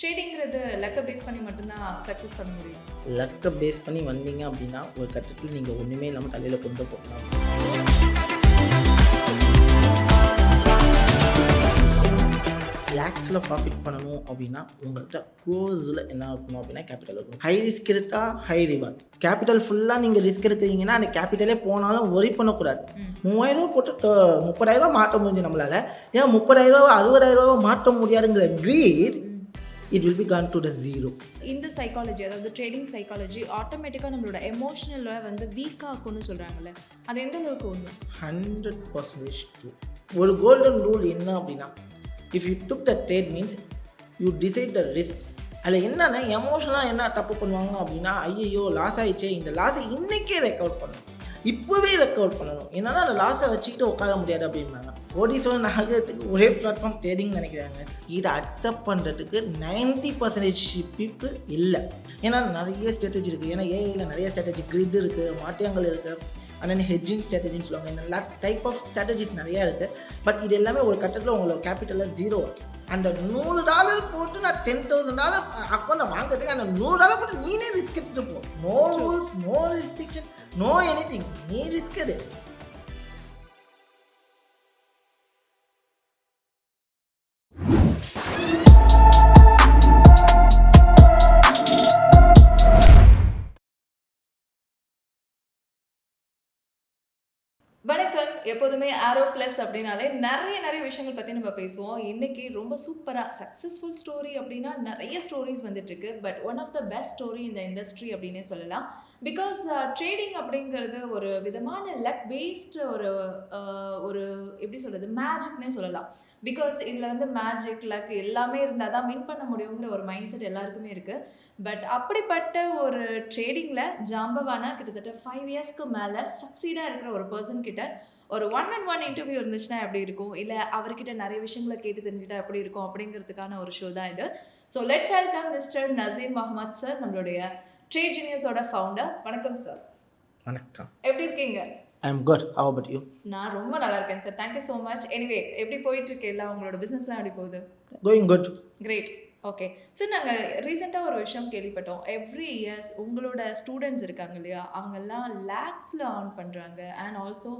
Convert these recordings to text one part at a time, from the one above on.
ட்ரேடிங்கிறது லக்க பேஸ் பண்ணி மட்டும் தான் சக்சஸ் பண்ண முடியும். லக்கை பேஸ் பண்ணி வந்தீங்க அப்படின்னா, ஒரு கட்டத்தில் நீங்கள் ஒன்றுமே இல்லாமல் தலையில் கொண்டு போகலாம். லேக்ஸில் ப்ராஃபிட் பண்ணணும் அப்படின்னா உங்கள்கிட்ட க்ரோஸில் என்ன இருக்கணும் அப்படின்னா கேபிட்டல் இருக்கணும். ஹை ரிஸ்க் எடுத்தா ஹை ரிவார்ட். கேபிட்டல் ஃபுல்லாக நீங்கள் ரிஸ்க் எடுக்கிறீங்கன்னா அந்த கேபிட்டலே போனாலும் ஒரி பண்ணக்கூடாது. 3000 போட்டு 30,000 மாற்ற முடிஞ்சு நம்மளால். ஏன் 30,000 60,000 மாற்ற முடியாதுங்கிற greet it will be gone to the zero. இந்த சைக்காலஜி, அதாவது ட்ரேடிங் சைக்காலஜி ஆட்டோமேட்டிக்காக நம்மளோட எமோஷனலை வந்து வீக்காக ஆக்கும்னு சொல்கிறாங்கல்ல, அது எந்த அளவுக்கு ஒன்று? 100% ட்ரூ. ஒரு கோல்டன் ரூல் என்ன அப்படின்னா, if you took the trade means you decide the risk. அதில் என்னென்னா எமோஷனலாக என்ன தப்பு பண்ணுவாங்க அப்படின்னா, ஐயோ லாஸ் ஆகிடுச்சே, இந்த லாஸை இன்றைக்கே ரெக்கவர் பண்ணணும், இப்போவே ரெக்கவர் பண்ணணும், என்னால் அந்த லாஸை வச்சுக்கிட்டு உட்கார முடியாது அப்படின்னாங்க. கோடீஸ்வரன் ஆகிறதுக்கு ஒரே பிளாட்ஃபார்ம் ட்ரேடிங் நினைக்கிறாங்க. இதை அக்செப்ட் பண்ணுறதுக்கு 90% பீப்புள் இல்லை. ஏன்னா நிறைய ஸ்ட்ராட்டஜி இருக்குது. ஏன்னா ஏஐயில் நிறைய ஸ்ட்ராட்டஜி, கிரிட் இருக்குது, மாட்டியங்கள் இருக்குது, அண்ட் தென் ஹெட்ஜிங் ஸ்ட்ராட்டஜின்னு சொல்லுவாங்க. இந்த டைப் ஆஃப் ஸ்ட்ராட்டஜிஸ் நிறையா இருக்குது. பட் இது எல்லாமே ஒரு கட்டத்தில் உங்களோட கேபிட்டலில் ஜீரோ. அந்த $100 போட்டு நான் $10,000 அக்கௌண்ட்டை வாங்குறதுக்கு அந்த $100 போட்டு நீனே ரிஸ்க் எடுத்துகிட்டு போ. No rules, no restriction, no anything. நீ ரிஸ்க் எடு. வணக்கம். எப்போதுமே ஆரோ ப்ளஸ் அப்படின்னாலே நிறைய விஷயங்கள் பற்றி நம்ம பேசுவோம். இன்றைக்கி ரொம்ப சூப்பராக சக்ஸஸ்ஃபுல் ஸ்டோரி அப்படின்னா நிறைய ஸ்டோரிஸ் வந்துட்டுருக்கு. But one of the best story இந்த இண்டஸ்ட்ரி அப்படின்னே சொல்லலாம். பிகாஸ் ட்ரேடிங் அப்படிங்கிறது ஒரு விதமான லக் பேஸ்டு ஒரு எப்படி சொல்கிறது, மேஜிக்னே சொல்லலாம். பிகாஸ் இதில் வந்து மேஜிக், லக் எல்லாமே இருந்தால் தான் வின் பண்ண முடியுங்கிற ஒரு மைண்ட் செட் எல்லாருக்குமே இருக்குது. பட் அப்படிப்பட்ட ஒரு ட்ரேடிங்கில் ஜாம்பவான கிட்டத்தட்ட 5 இயர்ஸ்க்கு மேலே சக்சீடாக இருக்கிற ஒரு பர்சன் கிட்ட ஒரு 1-on-1 இன்டர்வியூ இருந்துச்சுன்னா எப்படி இருக்கும், இல்லை அவர்கிட்ட நிறைய விஷயங்களை கேட்டு தெரிஞ்சுக்கிட்டா எப்படி இருக்கும் அப்படிங்கிறதுக்கான ஒரு ஷோ தான் இது. So let's welcome mister Naseer Mohammed sir, நம்மளுடைய ட்ரேட் ஜீனியஸோட ஃபவுண்டர். வணக்கம் சார். வணக்கம். எப்படி இருக்கீங்க? I am good. How about you? நான் ரொம்ப நல்லா இருக்கேன் sir. Thank you so much. Anyway, எப்படி போயிட்டு இருக்கு எல்லாம், உங்களோட பிஸ்னஸ்லாம் எப்படி போகுது? Going good. Great. Okay sir, நாங்கள் ரீசெண்டாக ஒரு விஷயம் கேள்விப்பட்டோம். எவ்ரி இயர்ஸ் உங்களோட ஸ்டூடெண்ட்ஸ் இருக்காங்க இல்லையா, அவங்கெல்லாம் லேக்ஸில் ஏர்ன் பண்ணுறாங்க. அண்ட் ஆல்சோ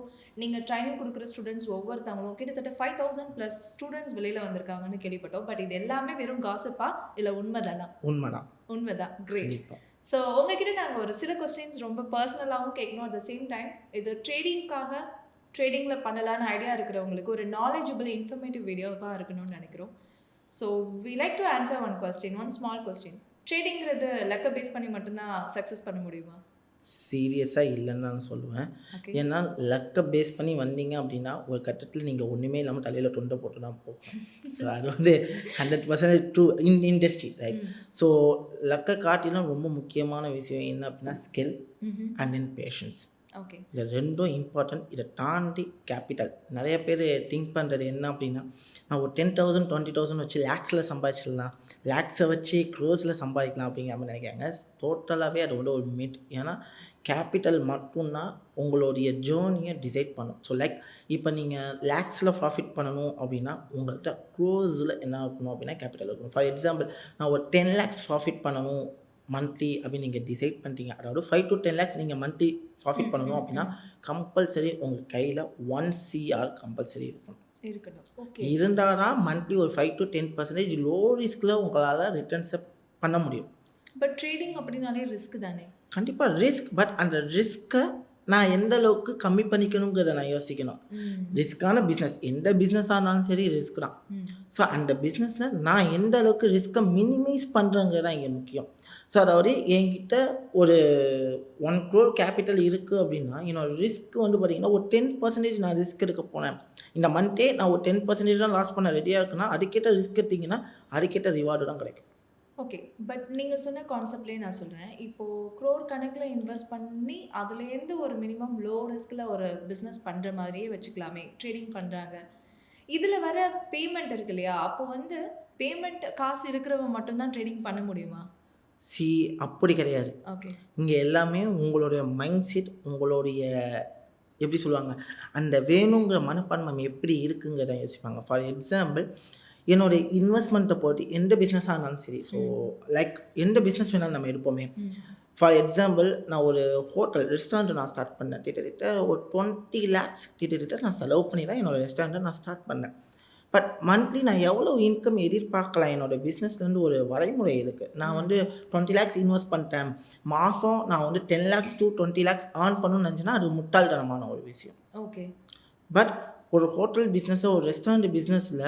நீங்கள் ட்ரைனிங் கொடுக்குற ஸ்டூடெண்ட்ஸ் ஒவ்வொருத்தவங்களும் கிட்டத்தட்ட 5,000+ ஸ்டூடெண்ட்ஸ் வெளியில் வந்திருக்காங்கன்னு கேள்விப்பட்டோம். பட் இது எல்லாமே வெறும் காசிப்பா இல்லை உண்மைதானா? உண்மைதான். கிரேட். ஸோ உங்ககிட்ட நாங்கள் ஒரு சில கொஸ்டின்ஸ் ரொம்ப பர்சனலாகவும் கேட்கணும். அட் த சேம் டைம் இது ட்ரேடிங்கில் பண்ணலான்னு ஐடியா இருக்கிறவங்களுக்கு ஒரு நாலேஜபிள் இன்ஃபர்மேட்டிவ் வீடியோவாக இருக்கணும்னு நினைக்கிறோம். So we like to answer one small question. ட்ரேடிங்கிறது லக்கை பேஸ் பண்ணி மட்டும்தான் சக்ஸஸ் பண்ண முடியுமா? சீரியஸாக இல்லைன்னு நான் சொல்லுவேன். ஏன்னா லக்கை பேஸ் பண்ணி வந்தீங்க அப்படின்னா ஒரு கட்டத்தில் நீங்கள் ஒன்றுமே இல்லாமல் தலையில் தொண்டை போட்டு தான் போகும். ஸோ அது வந்து 100% ட்ரூ இண்டஸ்ட்ரி, ரைட்? ஸோ லக்கை காட்டிலும் ரொம்ப முக்கியமான விஷயம் என்ன அப்படின்னா skill and then patience. Okay, இது ரெண்டும் இம்பார்ட்டன்ட். இதை தாண்டி கேபிட்டல். நிறைய பேர் திங்க் பண்ணுறது என்ன அப்படின்னா, நான் ஒரு 10,000 20,000 வச்சு லேக்ஸில் சம்பாதிச்சிடலாம், லேக்ஸை வச்சு க்ரோஸில் சம்பாதிக்கலாம் அப்படிங்கிற மாதிரி நினைக்கிறாங்க. டோட்டலாகவே அது வந்து ஒரு மிட். ஏன்னா கேபிட்டல் மட்டும்தான் உங்களுடைய ஜேர்னியை டிசைட் பண்ணும். ஸோ லைக் இப்போ நீங்கள் லேக்ஸில் ப்ராஃபிட் பண்ணணும் அப்படின்னா உங்கள்கிட்ட க்ரோஸில் என்ன இருக்கணும் அப்படின்னா கேபிட்டல் இருக்கணும். ஃபார் எக்ஸாம்பிள், நான் ஒரு 10 lakhs ப்ராஃபிட் பண்ணணும் மந்த்லி அப்படின்னு நீங்கள் டிசைட் பண்ணிட்டீங்க. அதாவது 5 to 10 lakhs நீங்கள் மந்த்லி ப்ராஃபிட் பண்ணணும் அப்படின்னா கம்பல்சரி உங்கள் கையில் 1 crore கம்பல்சரி இருக்கணும். இருந்தால் தான் மந்த்லி ஒரு 5 to 10% லோ ரிஸ்கில் உங்களால் ரிட்டர்ன்ஸை பண்ண முடியும். பட் ட்ரேடிங் அப்படின்னாலே ரிஸ்க் தானே? கண்டிப்பாக ரிஸ்க். பட் அந்த ரிஸ்க்கை நான் எந்த அளவுக்கு கம்மி பண்ணிக்கணுங்கிறத நான் யோசிக்கணும். ரிஸ்க்கான பிஸ்னஸ், எந்த பிஸ்னஸாக இருந்தாலும் சரி ரிஸ்க் தான். ஸோ அந்த பிஸ்னஸில் நான் எந்த அளவுக்கு ரிஸ்க்கை மினிமைஸ் பண்ணுறேங்கிறது தான் இங்கே முக்கியம். ஸோ அதாவது என்கிட்ட ஒரு 1 crore கேபிட்டல் இருக்குது அப்படின்னா என்னோட ரிஸ்க் வந்து பார்த்திங்கன்னா ஒரு 10% நான் ரிஸ்க் எடுக்க போனேன். இந்த மந்த்தே நான் ஒரு 10% தான் லாஸ் பண்ண ரெடியாக இருக்குன்னா அதுக்கேற்ற ரிஸ்க் எடுத்திங்கன்னா அதுக்கேற்ற ரிவார்டு தான் கிடைக்கும். ஓகே, பட் நீங்கள் சொன்ன கான்செப்ட்லேயே நான் சொல்கிறேன். இப்போது க்ரோர் கணக்கில் இன்வெஸ்ட் பண்ணி அதுலேருந்து ஒரு மினிமம் லோ ரிஸ்கில் ஒரு பிஸ்னஸ் பண்ணுற மாதிரியே வச்சுக்கலாமே. ட்ரேடிங் பண்ணுறாங்க, இதில் வர பேமெண்ட் இருக்கு இல்லையா, அப்போ வந்து பேமெண்ட் காசு இருக்கிறவங்க மட்டும்தான் ட்ரேடிங் பண்ண முடியுமா? அப்படி கிடையாது. ஓகே, இங்கே எல்லாமே உங்களுடைய மைண்ட் செட், உங்களுடைய எப்படி சொல்லுவாங்க, அந்த வேணுங்கிற மனப்பான்மை எப்படி இருக்குங்கிறத யோசிப்பாங்க. ஃபார் எக்ஸாம்பிள், என்னோட இன்வெஸ்ட்மெண்ட்டை பொறுத்து எந்த பிஸ்னஸாக இருந்தாலும் சரி. ஸோ லைக் எந்த பிஸ்னஸ் வேணாலும் நம்ம எடுப்போமே. ஃபார் எக்ஸாம்பிள் நான் ஒரு ஹோட்டல் ரெஸ்டாரண்ட் நான் ஸ்டார்ட் பண்ணேன். கிட்டத்தட்ட ஒரு 20 lakhs கிட்டத்தட்ட நான் செலவு பண்ணி தான் என்னோட ரெஸ்டாரண்ட்டை நான் ஸ்டார்ட் பண்ணேன். பட் மந்த்லி நான் எவ்வளோ இன்கம் எதிர்பார்க்கலாம் என்னோட பிஸ்னஸ்லேருந்து ஒரு வரைமுறை இருக்குது. நான் வந்து 20 lakhs இன்வெஸ்ட் பண்ணிட்டேன், மாதம் நான் வந்து 10 lakhs to 20 lakhs ஏர்ன் பண்ணணும்னு நினச்சேன்னா அது முட்டாள்தனமான ஒரு விஷயம். ஓகே. பட் ஒரு ஹோட்டல் பிஸ்னஸோ ஒரு ரெஸ்டாரண்ட் பிஸ்னஸில்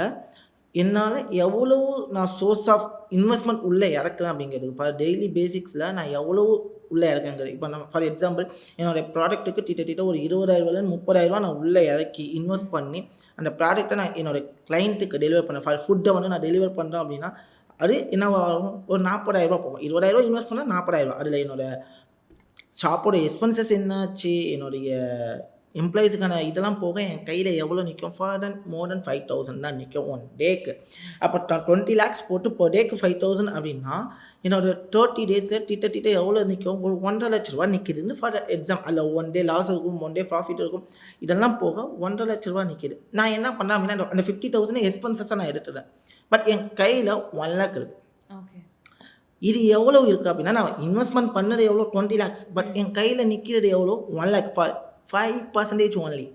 என்னால் எவ்வளவு நான் சோர்ஸ் ஆஃப் இன்வெஸ்ட்மெண்ட் உள்ளே இறக்குறேன் அப்படிங்கிறது ஃபார் டெய்லி பேசிக்ஸில் நான் எவ்வளவு உள்ளே இறக்குங்கிறது. இப்போ நான் ஃபார் எக்ஸாம்பிள் என்னோடய ப்ராடக்ட்டுக்கு கிட்டத்தட்ட ஒரு 20,000 30,000 நான் உள்ளே இறக்கி இன்வெஸ்ட் பண்ணி அந்த ப்ராடக்ட்டை நான் என்னோடய கிளைண்ட்டுக்கு டெலிவர் பண்ணேன். ஃபார் ஃபுட்டை வந்து நான் டெலிவர் பண்ணுறேன் அப்படின்னா அது என்னவாகும், ஒரு 40,000 போகும். 20,000 இன்வெஸ்ட் பண்ணால் 40,000. அதில் என்னோடய ஷாப்போட எக்ஸ்பென்சஸ் என்னாச்சு, என்னுடைய எம்ப்ளாயீஸுக்கான இதெல்லாம் போக என் கையில் எவ்வளோ நிற்கும், மோர் தென் 5,000 தான் நிற்கும் ஒன் டேக்கு. அப்போ 20 lakhs போட்டு per டேக்கு 5,000 அப்படின்னா என்னோட 30 டேஸில் திட்ட எவ்வளோ நிற்கும், ஒரு 1.5 லட்ச ரூபா நிற்கிதுன்னு ஃபார் எக்ஸாம். அதில் ஒன் டே லாஸ் இருக்கும், ஒன் டே ப்ராஃபிட் இருக்கும், இதெல்லாம் போக 1.5 லட்ச ரூபா நிற்கிது. நான் என்ன பண்ணேன் அப்படின்னா அந்த 50,000 எக்ஸ்பென்சஸாக நான் எடுத்துட்டேன். பட் என் கையில் 1 lakh இருக்குது. ஓகே. இது எவ்வளோ இருக்குது அப்படின்னா நான் இன்வெஸ்ட்மெண்ட் பண்ணது எவ்வளோ 20 lakhs, பட் என் கையில் நிற்கிறது எவ்வளோ 1 lakh ஃபார் 5% only.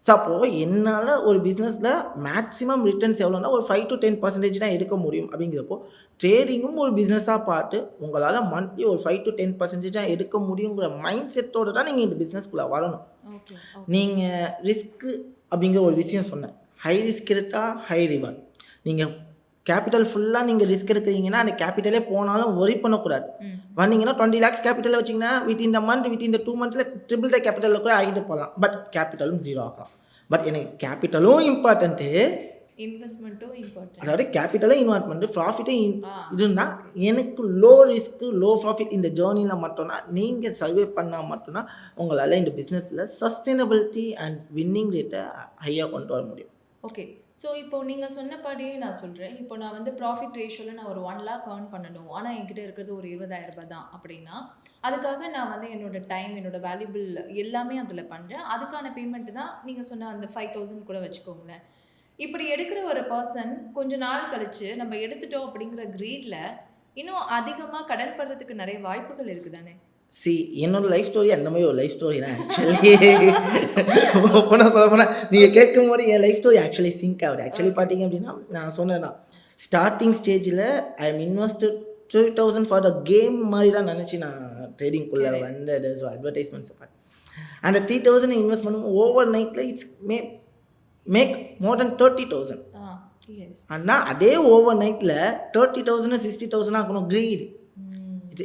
ஸோ அப்போது என்னால் ஒரு பிஸ்னஸில் மேக்ஸிமம் ரிட்டர்ன்ஸ் எவ்வளோன்னா ஒரு 5 to 10% தான் எடுக்க முடியும். அப்படிங்கிறப்போ ட்ரேடிங்கும் ஒரு பிஸ்னஸாக பார்த்து உங்களால் மந்த்லி ஒரு 5 to 10% தான் எடுக்க முடியுங்கிற மைண்ட் செட்டோடு தான் நீங்கள் இந்த பிஸ்னஸ்குள்ளே வரணும். நீங்கள் ரிஸ்க்கு அப்படிங்கிற ஒரு விஷயம் சொன்னேன். ஹை ரிஸ்க் எடுத்தால் ஹை ரிவார்ட். நீங்கள் கேபிட்டல் ஃபுல்லாக நீங்கள் ரிஸ்க் எடுக்கிறீங்கன்னா அந்த கேபிட்டலே போனாலும் ஒரி பண்ணக்கூடாது. வந்தீங்கன்னா 20 lakhs கேபிட்டலில் வச்சிங்கன்னா within the month within the 2 months triple the கேபிட்டலில் கூட ஆகிட்டு போகலாம். பட் கேபிட்டலும் 0 ஆகலாம். பட் எனக்கு கேபிட்டலும் இம்பார்ட்டண்ட்டு, இன்வெஸ்ட்மெண்ட்டும் இம்பார்ட்டன்ட். அதாவது கேபிட்டலும் இன்வெஸ்ட்மெண்ட்டு ப்ராஃபிட்டும் இருந்தால் எனக்கு லோ ரிஸ்க்கு லோ ப்ராஃபிட் இந்த ஜேர்னியில் மட்டும்தான் நீங்கள் சர்வே பண்ணால் மட்டும்தான் உங்களால் இந்த பிஸ்னஸில் சஸ்டைனபிலிட்டி அண்ட் வின்னிங் ரேட்டை ஹையாக கொண்டு வர முடியும். ஓகே. ஸோ இப்போ நீங்கள் சொன்னபடியே நான் சொல்கிறேன். இப்போ நான் வந்து ப்ராஃபிட் ரேஷியோவில் நான் ஒரு 1 lakh ஏர்ன் பண்ணணும், ஆனால் என்கிட்ட இருக்கிறது ஒரு 20,000 ரூபாய் தான் அப்படின்னா அதுக்காக நான் வந்து என்னோட டைம் என்னோட வேல்யூபிள் எல்லாமே அதில் பண்ணுறேன். அதுக்கான பேமெண்ட் தான் நீங்கள் சொன்ன அந்த 5,000 கூட வச்சுக்கோங்களேன். இப்படி எடுக்கிற ஒரு பர்சன் கொஞ்ச நாள் கழித்து நம்ம எடுத்துட்டோம் அப்படிங்கிற கிரீடில் இன்னும் அதிகமாக கடன் படுறதுக்கு நிறைய வாய்ப்புகள் இருக்குது தானே? என்னோட லைஃப் ஸ்டோரி அந்த மாதிரி ஒரு லைஃப் ஸ்டோரி தான் ஆக்சுவலி. ஓப்பனாக சொல்ல போனால் நீங்கள் கேட்கும் போது என் லைஃப் ஸ்டோரி ஆக்சுவலி சிங்க் ஆகுது. ஆக்சுவலி பார்த்தீங்க அப்படின்னா நான் சொன்னேன்னா ஸ்டார்டிங் ஸ்டேஜில் I am invested 3,000 for the game மாதிரி தான் நினச்சி நான் ட்ரேடிங்குள்ளே வந்தது. ஸோ அட்வர்டைஸ்மெண்ட்ஸ் அந்த 3,000 இன்வெஸ்ட் பண்ணும் ஓவர் நைட்டில் இட்ஸ் மேக் மோர் தென் 30,000. ஆனால் அதே ஓவர் நைட்டில் 30,000 60,000 ஆகணும். கிரீடு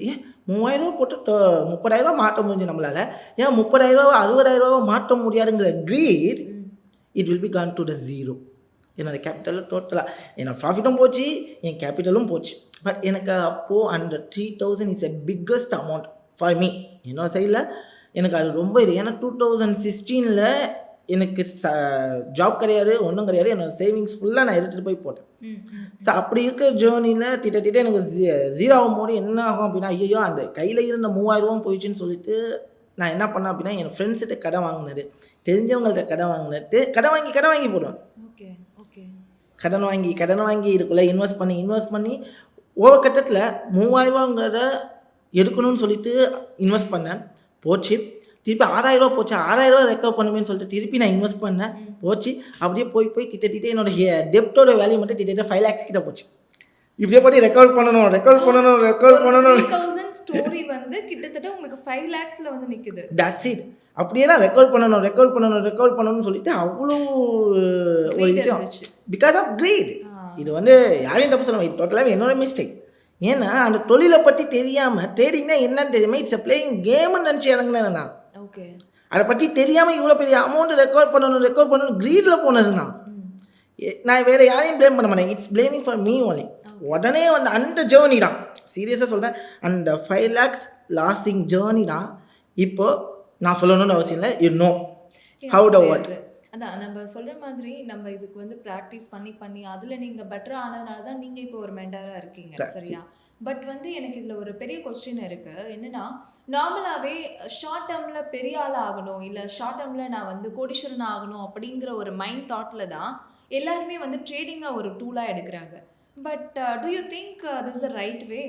ஏன் 3,000 போட்டு 30,000 மாற்ற முடிஞ்சு நம்மளால், ஏன் 30,000 60,000 மாற்ற முடியாதுங்கிற greed it will be gone to the 0. என்னோட கேபிட்டலும் டோட்டலாக என்னோட ப்ராஃபிட்டும் போச்சு, என் கேபிட்டலும் போச்சு. பட் எனக்கு அப்போது அந்த 3,000 is a biggest amount for me. என்னோட சைடில் எனக்கு அது ரொம்ப இது. ஏன்னா 2016 எனக்கு ஜாப் கிடையாது, ஒன்றும் கிடையாது. என்னோடய சேவிங்ஸ் ஃபுல்லாக நான் எடுத்துகிட்டு போய் போட்டேன். ஸோ அப்படி இருக்கிற ஜேர்னியில் திட்ட எனக்கு 0 ஆகும்போது என்ன ஆகும் அப்படின்னா, ஐயோ அந்த கையில் இருந்த 3,000 போயிடுச்சுன்னு சொல்லிட்டு நான் என்ன பண்ணேன் அப்படின்னா என் ஃப்ரெண்ட்ஸ்கிட்ட கடன் வாங்கினது, தெரிஞ்சவங்கள்ட்ட கடன் வாங்கினது, கடன் வாங்கி போடுவேன். கடன் வாங்கி இதுக்குள்ளே இன்வெஸ்ட் பண்ணி ஓவர் கட்டத்தில் 3,000ங்கிறத எடுக்கணும்னு சொல்லிட்டு இன்வெஸ்ட் பண்ணேன். போச்சு. திருப்பி 6,000 போச்சு. 6,000 ரெக்கவர் பண்ணுவேன்னு சொல்லிட்டு திருப்பி நான் இன்வெஸ்ட் பண்ணேன். போச்சு. அப்படியே போய் திட்ட என்னோட டெப்டோட வேல்யூ மட்டும் திட்ட 5 lakhs கிட்ட போச்சு. இப்படியே போய் ரெக்கவர் பண்ணணும். 3,000 ஸ்டோரி வந்து கிட்டத்தட்ட உங்களுக்கு 5 lakhsல வந்து நிக்குது. That's it. அப்படியே தான் ரெக்கவர் பண்ணணும்னு சொல்லிட்டு அவ்வளோ ஒரு விஷயம். Because of greed. இது வந்து யாரையும் தப்பு சொல்லுவேன், இது டோட்டலாகவே என்னோட மிஸ்டேக். ஏன்னா அந்த தொழிலை பற்றி தெரியாமல் ட்ரேடிங்னா என்னன்னு தெரியாமல் இட்ஸ் அ பிளேயிங் கேம்னு நினச்சி இறங்கினேன் நான். ஓகே. அதை பற்றி தெரியாமல் இவ்வளோ பெரிய அமௌண்ட் ரெக்கவர் பண்ணணும் க்ரீடில் போனது நான் வேறு யாரையும் ப்ளேம் பண்ண மாட்டேன். It's blaming for me only. உடனே வந்து அந்த ஜேர்னி தான் சீரியஸாக சொல்கிறேன். அந்த 5 lakhs லாஸிங் ஜேர்னி தான் இப்போ நான் சொல்லணும்னு அவசியம் இல்லை. You know how to what. அதான் நம்ம சொல்கிற மாதிரி நம்ம இதுக்கு வந்து ப்ராக்டிஸ் பண்ணி அதில் நீங்கள் பெட்டராக ஆனதுனால தான் நீங்கள் இப்போ ஒரு மென்டாராக இருக்கீங்க, சரியா? பட் வந்து எனக்கு இதில் ஒரு பெரிய கொஸ்டின் இருக்குது. என்னென்னா, நார்மலாகவே ஷார்ட் டேர்மில் பெரிய ஆள் ஆகணும், இல்லை ஷார்ட் டேர்மில் நான் வந்து கோடீஸ்வரன் ஆகணும் அப்படிங்கிற ஒரு மைண்ட் தாட்டில் தான் எல்லாருமே வந்து ட்ரேடிங்காக ஒரு டூலாக எடுக்கிறாங்க. But to you think this is the right way?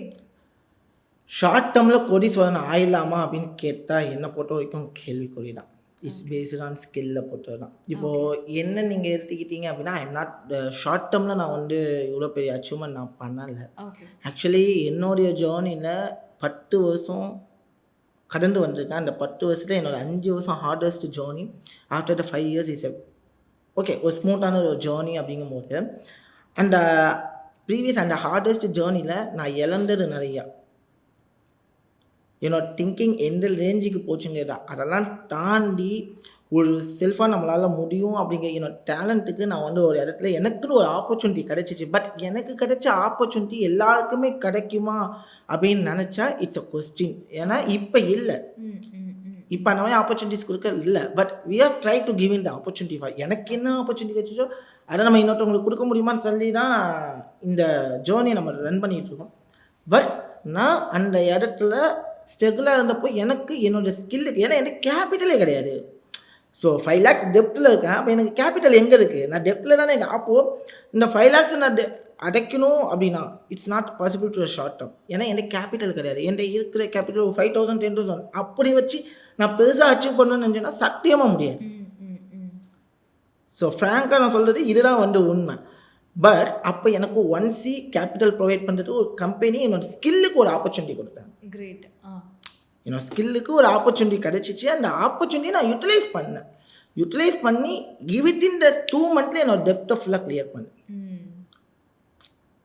Short டேர்மில் கோடீஸ்வரன் ஆயிடலாமா அப்படின்னு கேட்டால் என்னை பொறுத்த வரைக்கும் கேள்விக்குறி தான். இட்ஸ் பேஸ்ட் ஆன் ஸ்கில்லை பொறுத்தவரை தான். இப்போது என்ன நீங்கள் எடுத்துக்கிட்டீங்க அப்படின்னா, ஐ எம் நாட் ஷார்ட் டேர்மில் நான் வந்து இவ்வளோ பெரிய அச்சீவ்மெண்ட் நான் பண்ணலை. ஓகே. ஆக்சுவலி என்னுடைய ஜேர்னியில் 10 வருஷம் கடந்து வந்திருக்கேன். அந்த 10 வருஷத்தில் என்னோட 5 வருஷம் hardest journey. After the 5 years is okay ஒரு ஸ்மூத்தான ஒரு ஜேர்னி அப்படிங்கும்போது அந்த ப்ரீவியஸ் அந்த ஹார்டஸ்ட் ஜேர்னியில் நான் இழந்தது நிறையா. என்னோட திங்கிங் எந்த ரேஞ்சுக்கு போச்சுங்கிறதா அதெல்லாம் தாண்டி ஒரு செல்ஃபாக நம்மளால் முடியும் அப்படிங்கிற என்னோட டேலண்ட்டுக்கு நான் வந்து ஒரு இடத்துல எனக்குன்னு ஒரு ஆப்பர்ச்சுனிட்டி கிடைச்சிச்சு. பட் எனக்கு கிடைச்ச ஆப்பர்ச்சுனிட்டி எல்லாருக்குமே கிடைக்குமா அப்படின்னு நினச்சா இட்ஸ் அ கொஸ்டின். ஏன்னா இப்போ இல்லை, இப்போ அந்த மாதிரி ஆப்பர்ச்சுனிட்டிஸ் கொடுக்க இல்லை. But we are try to give in the opportunity for எனக்கு என்ன ஆப்பர்ச்சுனிட்டி கிடைச்சிச்சோ அதை நம்ம இன்னொருத்தவங்களுக்கு கொடுக்க முடியுமான்னு சொல்லி தான் இந்த ஜேர்னியை நம்ம ரன் பண்ணிகிட்டு இருக்கோம். பட் நான் அந்த இடத்துல ஸ்ட்ரகிளாக இருந்தப்போ எனக்கு என்னோடய ஸ்கில்லுக்கு ஏன்னா எனக்கு கேபிட்டலே கிடையாது. ஸோ 5 lakhs டெப்ட்டில் இருக்கேன். அப்போ எனக்கு கேபிட்டல் எங்கே இருக்குது? நான் டெப்ட்டில் தானே இருக்கேன். அப்போது இந்த 5 lakhs நான் அடைக்கணும் அப்படின்னா it's not possible to short term. ஏன்னா எனக்கு கேபிட்டல் கிடையாது. என்கிட்ட இருக்கிற கேபிட்டல் 5,000 10,000 அப்படி வச்சு நான் பெருசாக அச்சீவ் பண்ணணும்னு நினச்சேன்னா சத்தியமாக முடியாது. ஸோ ஃப்ராங்காக நான் சொல்கிறது இதுதான் வந்து உண்மை. பட் அப்போ எனக்கு 1C கேபிட்டல் ப்ரொவைட் பண்ணுறது ஒரு கம்பெனி என்னோட ஸ்கில்லுக்கு ஒரு ஆப்பர்ச்சுனிட்டி கொடுத்தாங்க. கிரேட். என்னோட ஸ்கில்லுக்கு ஒரு ஆப்பர்ச்சுனிட்டி கிடச்சிச்சு. அந்த ஆப்பர்ச்சுனிட்டியை நான் யூட்டிலைஸ் பண்ணி give it in the 2 months என்னோட டெப்ட்டை ஃபுல்லாக கிளியர் பண்ணேன்.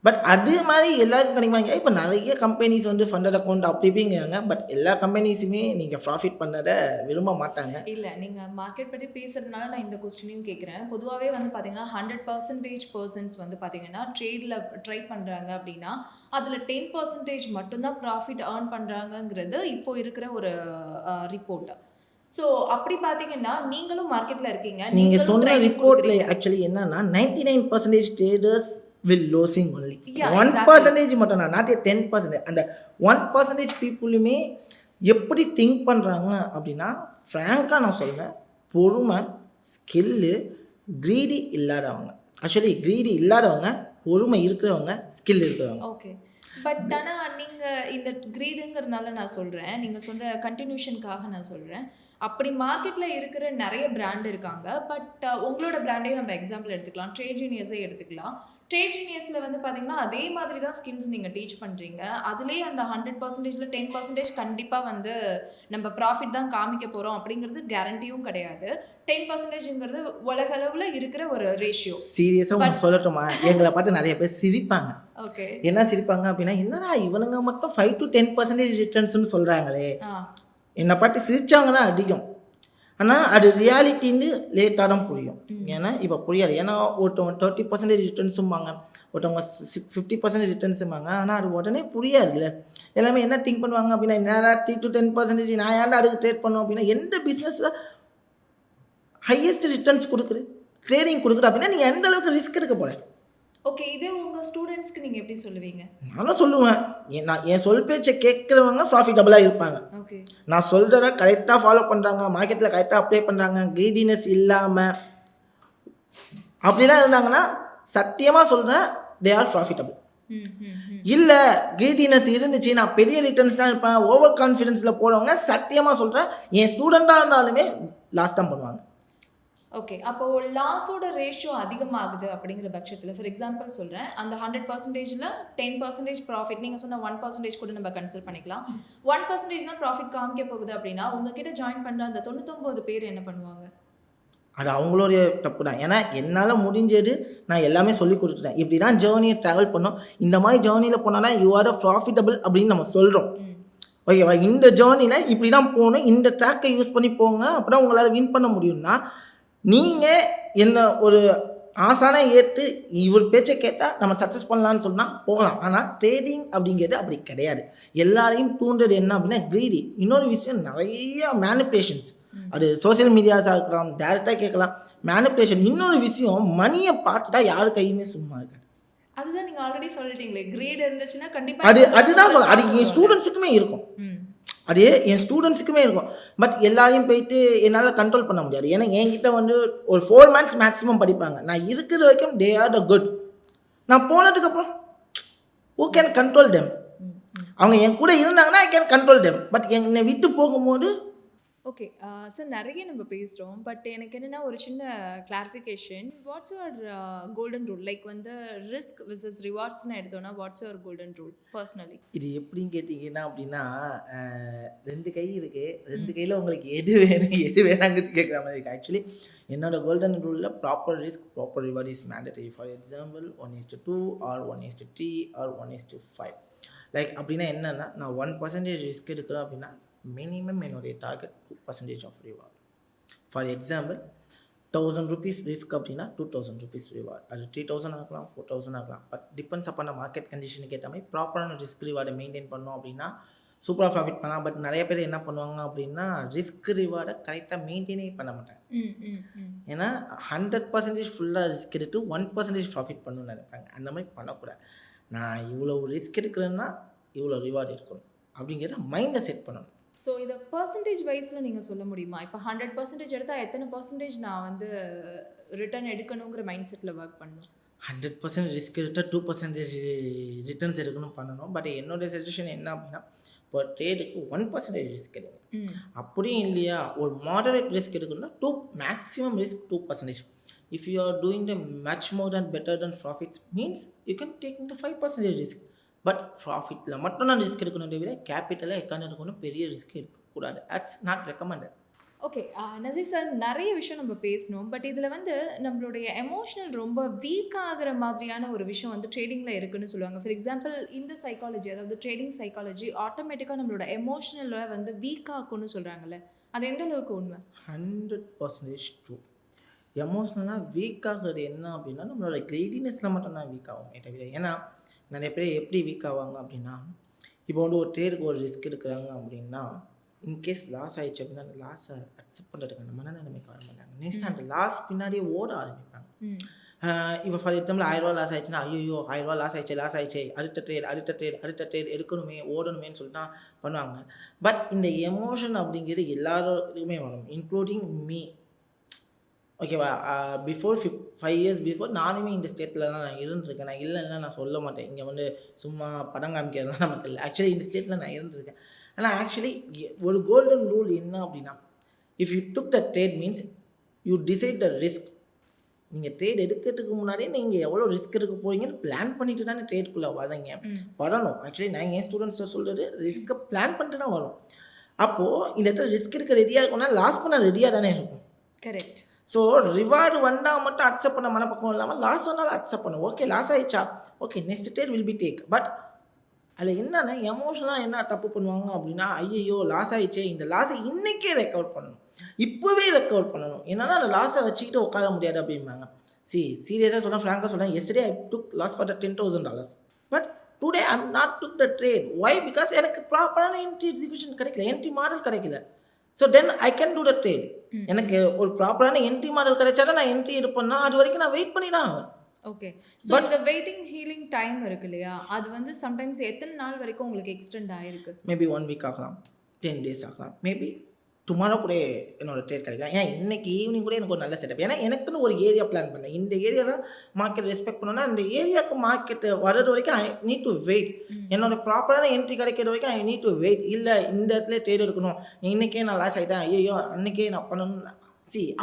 பட் அது மாதிரி எல்லாருக்கும் கிடைக்குமாங்க. இப்போ நிறைய கம்பெனிஸ் வந்து ஃபண்டட் அக்கௌண்ட் அப்படி இப்படிங்கிறாங்க. பட் எல்லா கம்பெனிஸுமே நீங்கள் ப்ராஃபிட் பண்ணதை விரும்ப மாட்டாங்க. இல்லை, நீங்கள் மார்க்கெட் பற்றி பேசுகிறதுனால நான் இந்த கொஸ்டினையும் கேட்குறேன். பொதுவாகவே வந்து பார்த்தீங்கன்னா 100% பர்சன்ஸ் வந்து பார்த்தீங்கன்னா ட்ரேடில் ட்ரை பண்ணுறாங்க அப்படின்னா அதில் 10% மட்டும்தான் ப்ராஃபிட் ஏர்ன் பண்ணுறாங்கங்கிறது இப்போ இருக்கிற ஒரு ரிப்போர்ட். ஸோ அப்படி பார்த்தீங்கன்னா நீங்களும் மார்க்கெட்டில் இருக்கீங்க. நீங்கள் சொன்ன ரிப்போர்ட்டில் ஆக்சுவலி என்னன்னா 99% ட்ரேடர்ஸ் will losing only. 1% மட்டும் நான் நாட் 10%. அந்த 1% பீப்புளுமே எப்படி திங்க் பண்ணுறாங்க அப்படின்னா ஃப்ராங்காக நான் சொல்கிறேன், பொறுமை, ஸ்கில்லு, க்ரீடி இல்லாதவங்க. ஆக்சுவலி க்ரீடி இல்லாதவங்க, பொறுமை இருக்கிறவங்க, ஸ்கில் இருக்கிறவங்க. ஓகே. பட் ஆனால் நீங்கள் இந்த க்ரீடுங்கிறதுனால நான் சொல்கிறேன், நீங்கள் சொல்கிற கண்டினியூஷனுக்காக நான் சொல்கிறேன். அப்படி மார்க்கெட்டில் இருக்கிற நிறைய பிராண்ட் இருக்காங்க. பட் உங்களோட பிராண்டையும் நம்ம எக்ஸாம்பிள் எடுத்துக்கலாம், ட்ரேட் ஜீனியஸை எடுத்துக்கலாம். ட்ரேட் ஜீனியஸில் வந்து பார்த்தீங்கன்னா அதே மாதிரி தான் ஸ்கில்ஸ் நீங்கள் டீச் பண்ணுறீங்க. அதுலேயே அந்த 100%ல் 10% கண்டிப்பாக வந்து நம்ம ப்ராஃபிட் தான் காமிக்க போகிறோம் அப்படிங்கிறது கேரண்டியும் கிடையாது. 10%ங்கிறது உலக அளவில் இருக்கிற ஒரு ரேஷியோ. சீரியஸாக உங்களுக்கு சொல்லட்டுமா, எங்களை பார்த்து நிறைய பேர் சிரிப்பாங்க. ஓகே. என்ன சிரிப்பாங்க அப்படின்னா, என்னடா இவனுங்க மட்டும் 5 to 10% ரிட்டர்ன்ஸ்னு சொல்கிறாங்களே. என்னை பார்த்து சிரிச்சாங்கன்னா அதிகம். ஆனால் அது ரியாலிட்டின்னு லேட்டாக தான் புரியும். ஏன்னா இப்போ புரியாது. ஏன்னா ஒருத்தவங்க 30% ரிட்டர்ன்ஸும்பாங்க, ஒருத்தவங்க 50% ரிட்டர்ன்ஸும்பாங்க. ஆனால் அது உடனே புரியாதுல்ல. எல்லாமே என்ன திங்க் பண்ணுவாங்க அப்படின்னா, என்னடா 3 to 10% நான் ஏன்டா அதுக்கு ட்ரேட் பண்ணுவோம் அப்படின்னா, எந்த பிஸ்னஸில் ஹையஸ்ட் ரிட்டர்ன்ஸ் கொடுக்குது, ட்ரேடிங் கொடுக்குது அப்படின்னா நீங்கள் எந்த அளவுக்கு ரிஸ்க் எடுக்க போகிறேன். ஓகே. இதே உங்கள் ஸ்டூடெண்ட்ஸ்க்கு நீங்கள் எப்படி சொல்லுவீங்க? நானும் சொல்லுவேன், என் சொல் பேச்சை கேட்குறவங்க ப்ராஃபிட்டபுளாக இருப்பாங்க. ஓகே. நான் சொல்கிறத கரெக்டாக ஃபாலோ பண்ணுறாங்க, மார்க்கெட்டில் கரெக்டாக அப்ளை பண்ணுறாங்க, க்ரீடினஸ் இல்லாமல் அப்படிலாம் இருந்தாங்கன்னா சத்தியமாக சொல்கிறேன், தே ஆர் ப்ராஃபிட்டபுள். இல்லை க்ரீடினஸ் இருந்துச்சு, நான் பெரிய ரிட்டர்ன்ஸ் தான் இருப்பேன், ஓவர் கான்ஃபிடென்ஸில் போகிறவங்க சத்தியமாக சொல்கிறேன், என் ஸ்டூடெண்ட்டாக இருந்தாலுமே லாஸ் தான் பண்ணுவாங்க. ஓகே. அப்போது லாஸோட ரேஷியோ அதிகமாகுது அப்படிங்கிற பட்சத்தில், ஃபார் எக்ஸாம்பிள் சொல்கிறேன், அந்த 100%ல் 10% ப்ராஃபிட், நீங்கள் சொன்ன 1% கூட நம்ம கன்சிடர் பண்ணிக்கலாம். 1% தான் ப்ராஃபிட் காமிக்க போகுது அப்படின்னா உங்ககிட்ட ஜாயின் பண்ணுற அந்த 99 பேர் என்ன பண்ணுவாங்க? அது அவங்களுடைய தப்பு தான். ஏன்னா என்னால் முடிஞ்சது நான் எல்லாமே சொல்லி கொடுத்துட்டேன். இப்படி தான் ஜேர்னியை ட்ராவல் பண்ணோம், இந்த மாதிரி ஜேர்னியில் போனால் தான் யூ ஆர் ப்ராஃபிட்டபிள் அப்படின்னு நம்ம சொல்கிறோம். ஓகேவா? இந்த ஜேர்னியில் இப்படி தான் போகணும், இந்த ட்ராக்கை யூஸ் பண்ணி போங்க, அப்புறம் உங்களால் வின் பண்ண முடியும்னா நீங்கள் என்ன ஒரு ஆசான ஏற்று இவர் பேச்சை கேட்டால் நம்ம சக்ஸஸ் பண்ணலான்னு சொன்னால் போகலாம். ஆனால் ட்ரேடிங் அப்படிங்கிறது அப்படி கிடையாது. எல்லாரையும் தூண்டுறது என்ன அப்படின்னா க்ரீடி. இன்னொரு விஷயம், நிறைய மேனிப்புலேஷன்ஸ், அது சோசியல் மீடியாஸாக இருக்கலாம், டேரெக்டாக கேட்கலாம், மேனிப்புலேஷன். இன்னொரு விஷயம், மணியை பார்த்துட்டா யாரு கையுமே சும்மா இருக்காது. அதுதான் நீங்கள் ஆல்ரெடி சொல்லிட்டீங்களே, கிரேட் இருந்துச்சுன்னா கண்டிப்பாக அதுதான் சொல்ல, அது என் ஸ்டூடெண்ட்ஸுக்குமே இருக்கும். அதே என் ஸ்டூடெண்ட்ஸுக்குமே இருக்கும். பட் எல்லாரையும் போயிட்டு என்னால் கண்ட்ரோல் பண்ண முடியாது. ஏன்னா என்கிட்ட வந்து ஒரு 4 மந்த்ஸ் மேக்ஸிமம் படிப்பாங்க. நான் இருக்கிற வரைக்கும் தே ஆர் த குட். நான் போனதுக்கப்புறம் ஹூ கேன் கண்ட்ரோல் தெம்? அவங்க என் கூட இருந்தாங்கன்னா I can control them. But என்னை விட்டு போகும்போது ஓகே. சார் நிறைய நம்ம பேசுகிறோம். பட் எனக்கு என்னென்னா ஒரு சின்ன clarification. What's your golden rule? Like வந்து ரிஸ்க் விசஸ் ரிவார்ட்ஸ்னு எடுத்தோன்னா what's your golden rule personally? இது எப்படின்னு கேட்டிங்கன்னா அப்படின்னா 2 கை இருக்குது. 2 கையில் உங்களுக்கு எது வேணும் எது வேணாங்கிறது கேட்குற மாதிரி இருக்குது. ஆக்சுவலி என்னோட கோல்டன் ரூலில் proper risk proper reward is mandatory. For example 1:2 or 1:3 or 1:5. Like அப்படின்னா என்னென்னா நான் 1% ரிஸ்க் எடுக்கிறேன் அப்படின்னா மினிமம் என்னுடைய target 2% of reward. For example 1000 rupees risk அப்படின்னா 2000 rupees ரிவார்ட். அது 3000 ஆகலாம் 4000 ஆகலாம். பட் டிபெண்ட்ஸ் அப்பான் மார்க்கெட் கண்டிஷனுக்கு ஏற்ற மாதிரி ப்ராப்பரான ரிஸ்க் ரிவார்டை மெயின்டைன் பண்ணோம் அப்படின்னா சூப்பராக ப்ராஃபிட் பண்ணலாம். பட் நிறைய பேர் என்ன பண்ணுவாங்க அப்படின்னா ரிஸ்க் ரிவார்டை கரெக்டாக மெயின்டைனே பண்ண மாட்டாங்க. ஏன்னா 100% ஃபுல்லாக ரிஸ்க் எடுத்து 1% ப்ராஃபிட் பண்ணணும்னு நினைப்பாங்க. அந்த மாதிரி பண்ணக்கூடாது. நான் இவ்வளோ ரிஸ்க் எடுக்கிறேன்னா இவ்வளோ ரிவார்டு இருக்கணும் அப்படிங்கிறத மைண்டை செட் பண்ணணும். ஸோ இதை பர்சன்டேஜ் வைஸில் நீங்கள் சொல்ல முடியுமா? இப்போ 100% எடுத்தால் எத்தனை பர்சன்டேஜ் நான் வந்து ரிட்டர்ன் எடுக்கணுங்கிற மைண்ட் செட்டில் ஒர்க் பண்ணணும்? 100% ரிஸ்க் எடுத்தால் 2% ரிட்டர்ன்ஸ் எடுக்கணும் பண்ணணும். பட் என்னோடய சஜஷன் என்ன அப்படின்னா இப்போ ட்ரேடுக்கு 1% ரிஸ்க் எடுங்க. அப்படியும் இல்லையா ஒரு மாடரேட் ரிஸ்க் எடுக்கணும்னா maximum risk 2%. If you are doing the much more than better than profits means you can take இந்த 5% ரிஸ்க். பட் ப்ராஃபிட்டில் மட்டும் நான் ரிஸ்க் எடுக்கணும் விட கேபிட்டலாக எக்கான இருக்கணும் பெரிய ரிஸ்க் எடுக்கக்கூடாது. It's not recommended. Okay. Naseer sir நிறைய விஷயம் நம்ம பேசணும். பட் இதில் வந்து நம்மளுடைய எமோஷனல் ரொம்ப வீக் ஆகிற மாதிரியான ஒரு விஷயம் வந்து ட்ரேடிங்கில் இருக்குன்னு சொல்லுவாங்க. ஃபார் எக்ஸாம்பிள் இந்த சைக்காலஜி, அதாவது ட்ரேடிங் சைக்காலஜி ஆட்டோமேட்டிக்காக நம்மளோட எமோஷனலில் வந்து வீக் ஆகும்னு சொல்கிறாங்கல்ல, அது எந்த அளவுக்கு உண்மை? 100% ட்ரூ. எமோஷ்னலாக வீக் ஆகுறது என்ன அப்படின்னா நம்மளோட கிரேடினஸில் மட்டும்தான் வீக் ஆகுமே தவிர. ஏன்னா நிறைய பேர் எப்படி வீக் ஆவாங்க அப்படின்னா இப்போ வந்து ஒரு ட்ரேடுக்கு ஒரு ரிஸ்க் எடுக்கிறாங்க அப்படின்னா இன்கேஸ் லாஸ் ஆயிடுச்சு அப்படின்னா அந்த லாஸை அக்செப்ட் பண்ணுறதுக்கான மனநிலைமைக்கு வர மாட்டாங்க. நெக்ஸ்ட் அந்த லாஸ் பின்னாடியே ஓட ஆரம்பிப்பாங்க. இப்போ ஃபார் எக்ஸாம்பிள் 1000 ரூபா லாஸ் ஆயிடுச்சுன்னா ஐயோ 1000 ரூபா லாஸ் ஆயிடுச்சு அடுத்த ட்ரேட் எடுக்கணுமே ஓடணுமேன்னு சொல்லிட்டு தான் பண்ணுவாங்க. பட் இந்த எமோஷன் அப்படிங்கிறது எல்லாருக்குமே வரும், இன்க்ளூடிங் மீ. ஓகேவா? பிஃபோர் 5 இயர்ஸ் பிஃபோர் நானுமே இந்த ஸ்டேட்டில் தான் நான் இருந்துருக்கேன். நான் இல்லைன்னா நான் சொல்ல மாட்டேன். இங்கே வந்து சும்மா படம் காமிக்கிறதுலாம் நமக்கு இல்லை. ஆக்சுவலி இந்த ஸ்டேட்டில் நான் இருந்திருக்கேன். ஆனால் ஆக்சுவலி ஒரு கோல்டன் ரூல் என்ன அப்படின்னா if you took the trade means you decide the risk. நீங்கள் ட்ரேட் எடுக்கிறதுக்கு முன்னாடியே நீங்கள் எவ்வளோ ரிஸ்க் எடுக்க போகிறீங்கன்னு பிளான் பண்ணிட்டு தானே ட்ரேட்குள்ளே வரீங்க. வரணும். ஆக்சுவலி நான் என் ஸ்டூடெண்ட்ஸை சொல்கிறது ரிஸ்க்கை பிளான் பண்ணிட்டு தான் வரும். அப்போது இந்த இடத்துல ரிஸ்க் எடுக்க ரெடியாக இருக்கும்னா லாஸ் பண்ண ரெடியாக தானே இருக்கும். கரெக்ட். ஸோ ரிவார்டு வந்தால் மட்டும் அக்செப்ட் பண்ண மனப்பக்கம் இல்லாமல் லாஸ் வந்தாலும் அக்செப்ட் பண்ணும். ஓகே லாஸ் ஆயிடுச்சா, okay next trade will be take. But அதில் என்னென்னா எமோஷனலாக என்ன தப்பு பண்ணுவாங்க அப்படின்னா ஐயோ லாஸ் ஆயிடுச்சே, இந்த லாஸை இன்றைக்கே ரெக்கவர் பண்ணணும், இப்போவே ரெக்கவர் பண்ணணும், என்னன்னா அந்த லாஸை வச்சுக்கிட்டு உட்கார முடியாது அப்படிம்பாங்க. சீரியஸாக சொல்ல ஃப்ராங்காக சொல்ல yesterday I took loss for the $10,000. But today I not took the trade. Why? Because எனக்கு ப்ராப்பரான என்ட்ரி எக்ஸிக்யூஷன் கிடைக்கல, என்ட்ரி மாடல் கிடைக்கல. So then I can do the trade. எனக்கு ஒரு ப்ராப்பரான என்ட்ரி மாடல் கிடைச்சா தான் நான் என்ட்ரி எடுப்பேன்னா அது வரைக்கும் நான் வெயிட் பண்ணி தான் ஆகும். ஓகே. ஸோ இந்த வெயிட்டிங் ஹீலிங் டைம் இருக்கு இல்லையா, அது வந்து சம்டைம்ஸ் எத்தனை நாள் வரைக்கும் உங்களுக்கு எக்ஸ்டெண்ட் ஆகிருக்கு? மேபி 1 வீக் ஆகலாம், 10 days ஆகலாம், மேபி டுமாரோ கூட என்னோட ட்ரேட் கிடைக்கலாம். ஏன் இன்னைக்கு ஈவினிங் கூட எனக்கு ஒரு நல்ல செட்டப். ஏன்னா எனக்குன்னு ஒரு ஏரியா பிளான் பண்ணேன். இந்த ஏரியாவில் மார்க்கெட் ரெஸ்பெக்ட் பண்ணோன்னா அந்த ஏரியாவுக்கு மார்க்கெட் வர்றது வரைக்கும் ஐ நீட் டு வெயிட். என்னோட ப்ராப்பரான என்ட்ரி கிடைக்கிற வரைக்கும் ஐ நீட் டு வெயிட். இல்லை இந்த இடத்துல ட்ரேட் எடுக்கணும், இன்றைக்கே நான் லாஸ் ஆகிட்டேன், ஐயோ அன்றைக்கே நான் பண்ணணும்.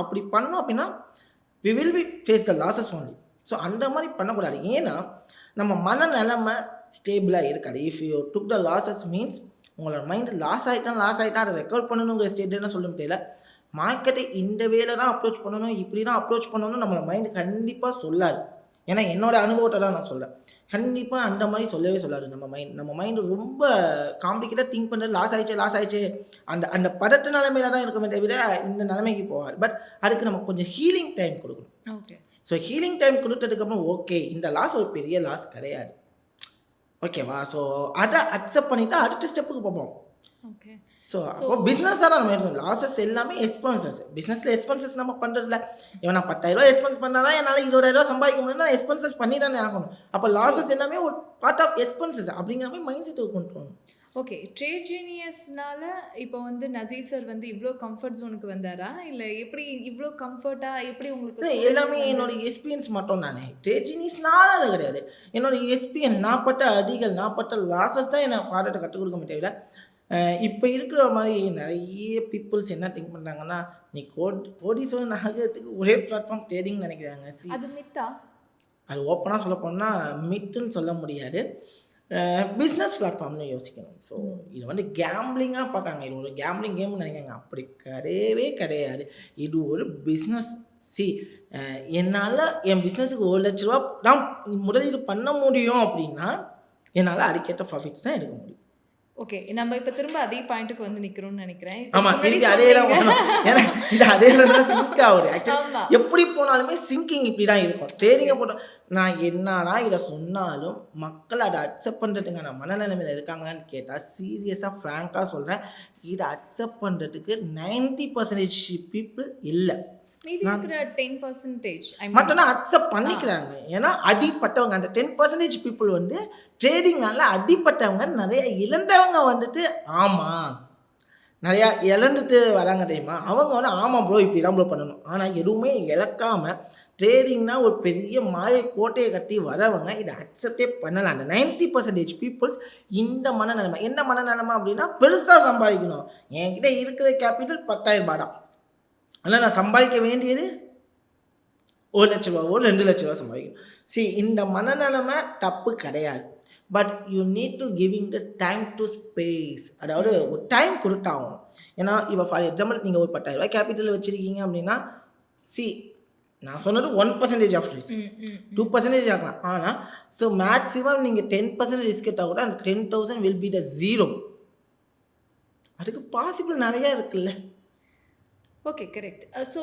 அப்படி பண்ணோம் அப்படின்னா we will be face the losses only. So அந்த மாதிரி பண்ணக்கூடாது. ஏன்னா நம்ம மனநிலைமை ஸ்டேபிளாக இருக்காது. If you took the losses means உங்களோட மைண்டு லாஸ் ஆகிட்டா அதை ரெக்கவர் பண்ணணுங்கிற ஸ்டேட்னா சொல்ல முடியல. மார்க்கெட்டை இந்த வேலை தான் அப்ரோச் பண்ணணும், இப்படி தான் அப்ரோச் பண்ணணும் நம்மளோட மைண்டு கண்டிப்பாக சொல்லாது. ஏன்னா என்னோட அனுபவத்தை தான் நான் சொல்கிறேன். கண்டிப்பாக அந்த மாதிரி சொல்லவே சொல்லாது நம்ம மைண்டு ரொம்ப காம்ப்ளிகேட்டாக திங்க் பண்ணுறது. லாஸ் ஆயிடுச்சு அந்த பதட்ட நிலைமையில தான் இருக்குமே தவிர இந்த நிலைமைக்கு போவார். பட் அதுக்கு நம்ம கொஞ்சம் ஹீலிங் டைம் கொடுக்கணும். ஓகே. ஸோ ஹீலிங் டைம் கொடுத்ததுக்கப்புறம் ஓகே இந்த லாஸ் ஒரு பெரிய லாஸ் கிடையாது, ஓகேவா? ஸோ அதை அக்செப்ட் பண்ணிவிட்டு அடுத்த ஸ்டெப்புக்கு பார்ப்போம். ஓகே. ஸோ அப்போ பிஸ்னஸாக தான் நம்ம எடுத்தோம். லாஸஸ் எல்லாமே எக்ஸ்பென்சஸ். பிஸ்னஸில் எக்ஸ்பென்சஸ் நம்ம பண்ணுறதில்ல. இவன் நான் 10,000 எக்ஸ்பென்ஸ் பண்ணால் தான் என்னால் 20,000 சம்பாதிக்க முடியும்னா எக்ஸ்பென்சஸ் பண்ணி தானே ஆகணும். அப்போ லாஸஸ் எல்லாமே ஒரு பார்ட் ஆஃப் எக்ஸ்பென்சஸ் அப்படிங்கிற மாதிரி மைண்ட் செட்டுக்கு கொண்டு வரணும். ஓகே. ட்ரேட் ஜீனியஸ்னால இப்போ வந்து நசீர் சார் வந்து இவ்ளோ கம்ஃபர்ட் ஜோனுக்கு வந்தாரா? இல்ல எப்படி இவ்ளோ கம்ஃபர்ட்டா எப்படி உங்களுக்கு ஸ்டூடண்ட்ஸ் எல்லாமே வந்து என்னோட எக்ஸ்பீரியன்ஸ் மட்டும் தானே. ஜீனியஸ்னால கிடையாது. என்னோட எக்ஸ்பீரியன்ஸ் நான் பட்ட அடிகள், நான் பட்ட லாஸஸ் தான் என்ன பாடத்த கத்துக் குடுக்குமே தவிர, இப்ப இருக்கிற மாரி நெறைய பீப்பிள்ஸ் என்ன திங்க் பண்றாங்கன்னா, நீ கோடீஸ்வரன் ஆகுறதுக்கு ஒரே பிளாட்ஃபார்ம் ட்ரேடிங்னு நெனைக்கிறாங்க. அது மித்தா? அது ஓப்பனா சொல்லப்போனா மித்துன்னு சொல்ல முடியாது. பிஸ்னஸ் பிளாட்ஃபார்ம்னு யோசிக்கணும். ஸோ இது வந்து கேம்பிளிங்கா பார்க்காங்க. இது ஒரு கேம்பிளிங் கேம்னு நினைக்கிறாங்க. அப்படி கிடையவே கிடையாது. இது ஒரு பிஸ்னஸ். சி என்னால என் பிஸ்னஸுக்கு ரூ. 1,00,000 நான் முதலீடு பண்ண முடியும் அப்படின்னா, என்னால அதுக்கேத்த ப்ராஃபிட்ஸ் தான் எடுக்க முடியும். ஓகே. நம்ம இப்ப திரும்ப அதே பாயிண்ட்க்கு வந்து நிக்கிறோம்னு நெனைக்கிறேன். ஆமா, இதுக்கு முன்னாடி திருப்பி அதே தான் சொன்னீங்க. வரணும். ஏன்னா இது அதே தான் சிங்க் ஆகுது. ஆக்சுவலி ஆமா. எப்படி போனாலுமே சிங்கிங் இப்படி தான் இருக்கும். ட்ரேடிங்க போட்டா நான் என்னடா இத சொன்னாலும் மக்கள் அத அக்செப்ட் பண்றதுக்கான மனநிலைமையில இருக்காங்களான்னு கேட்டா, சீரியஸா ஃபிராங்கா சொல்றேன். இத அக்செப்ட் பண்றதுக்கு 90% பீப்பிள் இல்ல. மீதி இருக்கிற 10% ஐ மீன் மத்தவங்க அக்செப்ட் பண்ணிக்கிறாங்க. ஏன்னா அடிப்பட்டவங்க அந்த 10% பீப்பிள் வந்து ட்ரேடிங்னால அடிப்பட்டவங்க நெறைய இழந்தவங்க வந்துட்டு ஆமா. நெறையா இழந்துட்டு வராங்க தெரியுமா? அவங்க வந்து ஆமா ப்ரோ இப்படி தான் ப்ரோ பண்ணணும். ஆனா எதுவுமே இழக்காம ட்ரேடிங்னா ஒரு பெரிய மாய கோட்டைய கட்டி வரவங்க இத அக்செப்டே பண்ணல. அந்த 90% பீப்பிள்ஸ் இந்த மனநிலைமை. என்ன மனநிலைமை அப்படின்னா பெருசா சம்பாதிக்கணும். என்கிட்ட இருக்கிற கேபிட்டல் ரூ. 10,000 தான். ஆனா நான் சம்பாதிக்க வேண்டியது ரூ. 1,00,000வோ, ரூ. 2,00,000 சம்பாதிக்கணும். இந்த மனநிலைமை தப்பு கிடையாது. But you need to giving the time to space. அதாவது ஒரு டைம் குடுத்தாகணும். ஏன்னா இப்போ ஃபார் எக்ஸாம்பிள் நீங்க ஒரு ரூ. 10,000 கேபிட்டல் வச்சிருக்கீங்க அப்படின்னா, சி நான் சொன்னது 1% ஆஃப் ரிஸ்க். 2% ஆகலாம். ஆனா மேக்ஸிமம் நீங்க 10% ரிஸ்க் எடுத்தா கூட அந்த 10,000 வில் பி த 0. அதுக்கு பாசிபிள் நெறைய இருக்குல்ல. ஓகே. கரெக்ட். ஸோ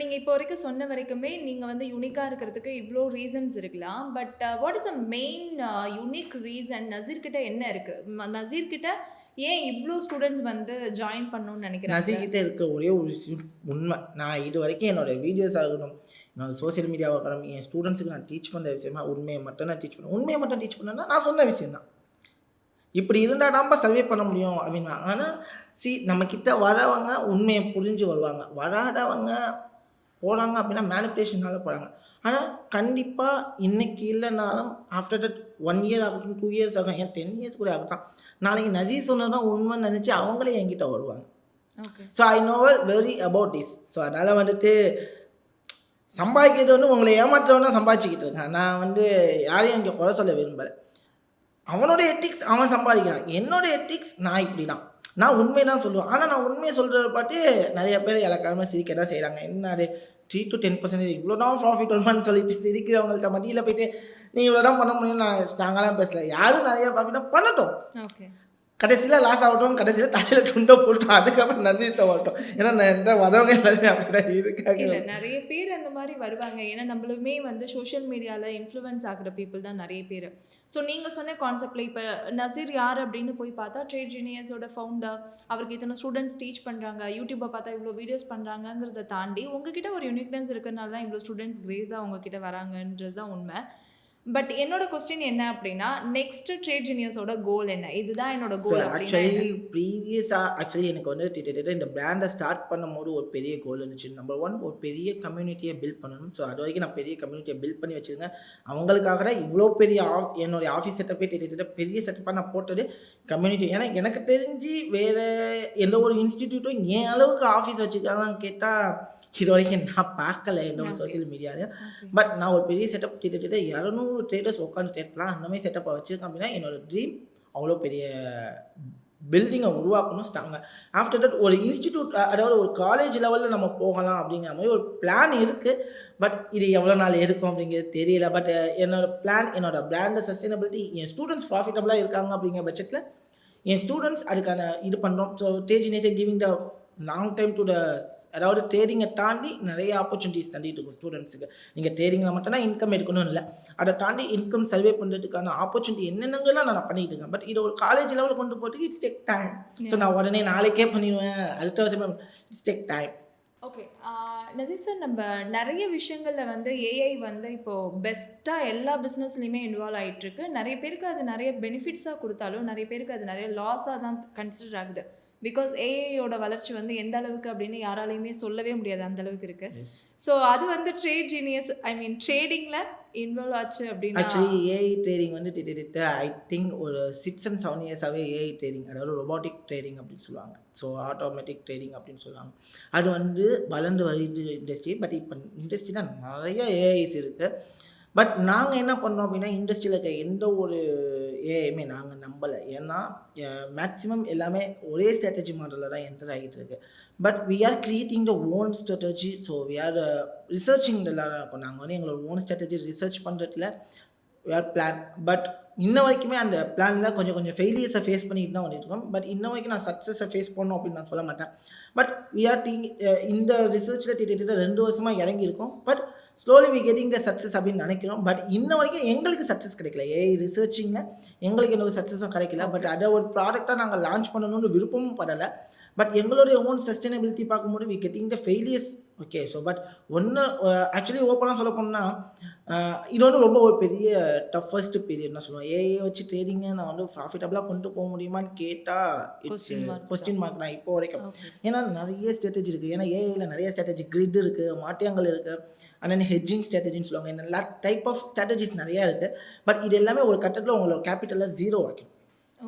நீங்க இப்போ வரைக்கும் சொன்ன வரைக்குமே நீங்க வந்து யூனிக்கா இருக்கிறதுக்கு இவ்ளோ ரீசன்ஸ் இருக்கலாம். But what is the main unique reason Naseer கிட்ட என்ன இருக்கு? நசீர் கிட்ட ஏன் இவ்ளோ ஸ்டூடண்ட்ஸ் வந்து ஜாயின் பண்ணணும்னு நினைக்கிறாங்க? நசீர்கிட்ட இருக்க ஒரே ஒரு விஷயம் உண்மை. நான் இதுவரைக்கும் என்னோட வீடியோஸ் ஆகட்டும், என்னோட சோசியல் மீடியாவாக இருக்கட்டும், என் ஸ்டூடெண்ட்ஸுக்கு நான் டீச் பண்ணுற விஷயமா உண்மையை மட்டும் நான் டீச் பண்ணுவேன். உண்மையை மட்டும் டீச் பண்ணேன்னா நான் சொன்ன விஷயம் தான். இப்படி இருந்தால் தான்ப்பா சர்வே பண்ண முடியும் அப்படின்னா. ஆனால் நம்மக்கிட்ட வரவங்க உண்மையை புரிஞ்சு வருவாங்க. வராதவங்க போகிறாங்க அப்படின்னா மேனிப்புலேஷனால போகிறாங்க. ஆனால் கண்டிப்பாக இன்னைக்கு இல்லைனாலும் ஆஃப்டர் தட் 1 இயர் ஆகட்டும், 2 இயர்ஸ் ஆகும், ஏன் 10 இயர்ஸ் கூட ஆகட்டும், நாளைக்கு நசீர் சொன்னது தான் உண்மைன்னு நினச்சி அவங்களே என்கிட்ட வருவாங்க. Okay. So I நோவர் very about this. So அதனால் வந்துட்டு சம்பாதிக்கிறது வந்து உங்களை ஏமாற்றுறவனா சம்பாதிச்சுக்கிட்டு இருக்கேன். நான் வந்து யாரையும் இங்கே குறை சொல்ல விரும்பலை. அவனோட எத்திக்ஸ் அவன் சம்பாதிக்கிறான். என்னோட எத்திக்ஸ் நான் இப்படி தான். நான் உண்மை தான் சொல்லுவேன். ஆனால் நான் உண்மையை சொல்கிறத பார்த்து நிறைய பேர் இலக்காம சிரிக்க தான் செய்கிறாங்க. என்ன அது 3 to 10% இவ்வளோ தான் ப்ராஃபிட் வருமானு சொல்லிட்டு சிரிக்கிறவங்கள்ட்ட மத்தியில் போயிட்டு நீ இவ்வளோ தான் பண்ண முடியும்னு நான் ஸ்ட்ராங்காலாம் பேசல. யாரும் நிறைய ப்ராஃபிட்டாக பண்ணட்டும். ஓகே. கடைசியில் லாஸ் ஆகட்டும், கடைசியில் தலையில் துண்டை போட்டோம், அதுக்கப்புறம் நசீர்கிட்ட வரட்டும். ஏன்னா நான் வரவங்க எல்லாருமே அப்படிதான் இருக்காங்க. இல்ல நிறைய பேர் அந்த மாதிரி வருவாங்க. ஏன்னா நம்மளுமே வந்து சோஷியல் மீடியாவில் இன்ஃப்ளூயன்ஸ் ஆகிற பீப்புள் தான் நிறைய பேர். ஸோ நீங்கள் சொன்ன கான்செப்டில் இப்போ நசீர் யார் அப்படின்னு போய் பார்த்தா ட்ரேட் ஜீனியஸோட ஃபவுண்டர், அவருக்கு இத்தனை ஸ்டூடெண்ட்ஸ் டீச் பண்ணுறாங்க, யூடியூப்பை பார்த்தா இவ்வளோ வீடியோஸ் பண்ணுறாங்கிறத தாண்டி உங்ககிட்ட ஒரு யூனிக்னஸ் இருக்கிறனால தான் இவ்வளோ ஸ்டூடெண்ட்ஸ் கிரேஸாக உங்ககிட்ட வராங்கன்றது தான் உண்மை. பட் என்னோட கொஸ்டின் என்ன அப்படின்னா, நெக்ஸ்ட் ட்ரேட் ஜீனியஸோட கோல் என்ன? இதுதான் என்னோட கோல். ஆக்சுவலி எனக்கு வந்து கிட்டத்தட்ட இந்த பிராண்டை ஸ்டார்ட் பண்ணும்போது ஒரு பெரிய கோல் இருந்துச்சு. நம்பர் 1 ஒரு பெரிய கம்யூனிட்டியை பில்ட் பண்ணணும். ஸோ அது வரைக்கும் நான் பெரிய கம்யூனிட்டியை பில்ட் பண்ணி வச்சுருக்கேன். அவங்களுக்காக தான் இவ்வளோ பெரிய என்னுடைய ஆஃபீஸ் செட்டப்பே கிட்டத்தட்ட பெரிய செட்டப்பாக நான் போட்டது கம்யூனிட்டி. ஏன்னா எனக்கு தெரிஞ்சு வேறு எந்த ஒரு இன்ஸ்டிடியூட்டும் என் அளவுக்கு ஆஃபீஸ் வச்சுருக்காங்கன்னு கேட்டால் இது வரைக்கும் நான் பார்க்கல என்னோட சோசியல் மீடியாவில். பட் நான் ஒரு பெரிய செட்டப் கிட்டத்தட்ட 200 ட்ரேடர்ஸ் உட்காந்து ட்ரேட் பண்ணலாம் அந்த மாதிரி செட்டப்பை வச்சுருக்கேன். அப்படின்னா என்னோட ட்ரீம் அவ்வளோ பெரிய பில்டிங்கை உருவாக்கணும் ஸ்ட்ராங்காக. ஆஃப்டர் தட் ஒரு இன்ஸ்டிடியூட், அதாவது ஒரு காலேஜ் லெவலில் நம்ம போகலாம் அப்படிங்கிற மாதிரி ஒரு பிளான் இருக்குது. பட் இது எவ்வளோ நாள் இருக்கும் அப்படிங்கிறது தெரியல. பட் என்னோடய பிளான், என்னோடய பிராண்ட் சஸ்டைனபிலிட்டி, என் ஸ்டூடெண்ட்ஸ் ப்ராஃபிட்டபுளாக இருக்காங்க அப்படிங்கிற பட்சத்தில் என் ஸ்டூடெண்ட்ஸ் அதுக்கான இது பண்ணுறோம். So trade genius giving the long time to the, அதாவது ட்ரேடிங்கை தாண்டி நிறைய ஆப்பர்ச்சுனிட்டிஸ் தண்டிட்டு இருக்கும் ஸ்டூடெண்ட்ஸுக்கு. நீங்கள் ட்ரேடிங்கில் மட்டும்தான் இன்கம் எடுக்கணும்னு இல்லை, அதை தாண்டி இன்கம் சர்வே பண்ணுறதுக்கான ஆப்பர்ச்சுனிட்டி என்னென்னங்கெல்லாம் நான் பண்ணிகிட்டு இருக்கேன். பட் இதை ஒரு காலேஜ் லெவலில் கொண்டு போகிறதுக்கு இட்ஸ் டேக் டைம். ஸோ நான் உடனே நாளைக்கே பண்ணிடுவேன், அடுத்த வருஷமே it's take time. Okay. Naseer sir, நம்ம நிறைய விஷயங்களில் வந்து ஏஐ வந்து இப்போது பெஸ்ட் பெஸ்ட்டாக எல்லா பிஸ்னஸ்லையுமே இன்வால்வ் ஆகிட்டு இருக்கு. நிறைய பேருக்கு அது நிறைய பெனிஃபிட்ஸாக கொடுத்தாலும் நிறைய பேருக்கு அது நிறைய லாஸாக தான் கன்சிடர் ஆகுது. பிகாஸ் ஏஐயோட வளர்ச்சி வந்து எந்த அளவுக்கு அப்படின்னு யாராலையுமே சொல்லவே முடியாது, அந்த அளவுக்கு இருக்கு. எஸ் ஸோ அது வந்து ட்ரேட் ஜீனியஸ் ஐ மீன் ட்ரேடிங்கில் இன்வால்வ் ஆச்சு அப்படின்னா ஆக்சுவலி ஏஐ ட்ரேடிங் வந்து திட்ட ஐ திங்க் ஒரு 6 and 7 இயர்ஸாகவே ஏஐ ட்ரேடிங், அதாவது ரொபாட்டிக் ட்ரேடிங் அப்படின்னு சொல்லுவாங்க. ஸோ ஆட்டோமேட்டிக் ட்ரேடிங் அப்படின்னு சொல்லுவாங்க. அது வந்து வளர்ந்து வருது இண்டஸ்ட்ரி. பட் இப்போ இண்டஸ்ட்ரியில் நிறைய ஏஐஸ் இருக்குது. பட் நாங்கள் என்ன பண்ணோம் அப்படின்னா, இண்டஸ்ட்ரியில் இருக்க எந்த ஒரு ஏஐயுமே நாங்கள் நம்பலை. ஏன்னா மேக்ஸிமம் எல்லாமே ஒரே ஸ்ட்ராட்டஜி மாடலில் தான் என்டர் ஆகிட்டு இருக்கு. But we are creating the own strategy. So we are researching எல்லாம் இருக்கும். நாங்கள் வந்து எங்களோட ஓன் ஸ்ட்ராட்டஜி ரிசர்ச் பண்ணுறதுல வி ஆர் பிளான். பட் இன்ன வரைக்குமே அந்த பிளானில் கொஞ்சம் ஃபெயிலியர்ஸை ஃபேஸ் பண்ணிட்டு தான் வந்துருக்கோம். பட் இன்ன வரைக்கும் நான் சக்ஸஸை ஃபேஸ் பண்ணோம் அப்படின்னு நான் சொல்ல மாட்டேன். பட் வி ஆர் இந்த ரிசர்ச்சில் கிட்டத்தட்ட 2 வருஷமாக இறங்கியிருக்கோம். But slowly we getting the success அப்படின்னு நினைக்கிறோம். பட் இன்ன வரைக்கும் எங்களுக்கு சக்ஸஸ் கிடைக்கல. ஏஐ ரிசர்ச்சிங்கில் எங்களுக்கு எந்த ஒரு சக்ஸஸும் கிடைக்கல. பட் அதை ஒரு ப்ராடக்டாக நாங்கள் லான்ச் பண்ணணும்னு விருப்பமும் படலை. பட் எங்களுடைய ஓன் சஸ்டைனபிலிட்டி பார்க்கும்போது we getting the failures. Okay, so but ஒன்று ஆக்சுவலி ஓப்பனாக சொல்ல போனால் இது வந்து ரொம்ப ஒரு பெரிய டஃபஸ்ட் பீரியட் நான் சொல்லுவேன். ஏஐ வச்சு ட்ரேடிங்கை நான் வந்து ப்ராஃபிட்டபுளாக கொண்டு போக முடியுமான்னு கேட்டால் இட்ஸ் கொஸ்டின் மார்க் தான் இப்போ வரைக்கும். ஏன்னா நிறைய ஸ்ட்ராட்டஜி இருக்குது. ஏன்னா ஏஐயில் நிறைய ஸ்ட்ராட்டஜி, கிரிட் இருக்குது, மாட்டியங்கள் இருக்குது, அண்ட் தென் ஹெட்ஜிங் ஸ்ட்ராட்டஜின்னு சொல்லுவாங்க. இந்த டைப் ஆஃப் ஸ்ட்ராட்டஜிஸ் நிறையா இருக்குது. பட் இது எல்லாமே ஒரு கட்டத்தில் உங்களோட கேபிட்டலில் 0 ஆக்கிடும்.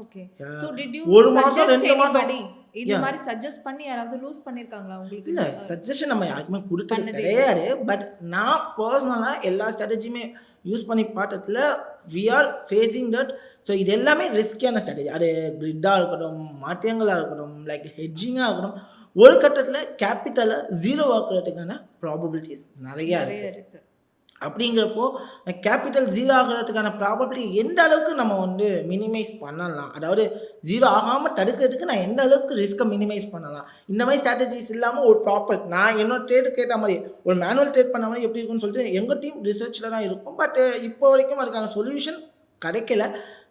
ஓகே, சோ டிட் யூ ஒரு மாசம் 2 மாசம் இந்த மாதிரி சஜஸ்ட் பண்ணி யாராவது லூஸ் பண்ணிருக்காங்களா உங்களுக்கு? இல்லை, சஜஷன் நம்ம யாருக்குமே கொடுத்தது கிடையாது. பட் நான் பர்சனலாக எல்லா ஸ்ட்ராட்டஜியுமே யூஸ் பண்ணி பார்த்ததுல we are facing that. So இது எல்லாமே ரிஸ்கியான ஸ்ட்ராட்டஜி. அது கிரிட்டாக இருக்கட்டும், மாட்டியங்களாக இருக்கட்டும், லைக் ஹெட்ஜிங்காக இருக்கட்டும், ஒரு கட்டத்தில் கேபிட்டலை 0 ஆக்குறதுக்கான ப்ராபபிலிட்டிஸ் நிறையா இருக்குது. அப்படிங்கிறப்போ கேபிட்டல் 0 ஆகிறதுக்கான ப்ராபபிலிட்டி எந்த அளவுக்கு நம்ம வந்து மினிமைஸ் பண்ணலாம், அதாவது 0 ஆகாமல் தடுக்கிறதுக்கு நான் எந்த அளவுக்கு ரிஸ்க்கை மினிமைஸ் பண்ணலாம், இந்த மாதிரி ஸ்ட்ராட்டஜிஸ் இல்லாமல் ஒரு ப்ராப்பர் நான் என்னோட ட்ரேடு கேட்ட மாதிரி ஒரு மேனுவல் ட்ரேட் பண்ண மாதிரி எப்படி இருக்குன்னு சொல்லிட்டு எங்கள் டீம் ரிசர்ச்சில் தான் இருக்கும். பட் இப்போ வரைக்கும் அதுக்கான சொல்யூஷன் கிடைக்கல.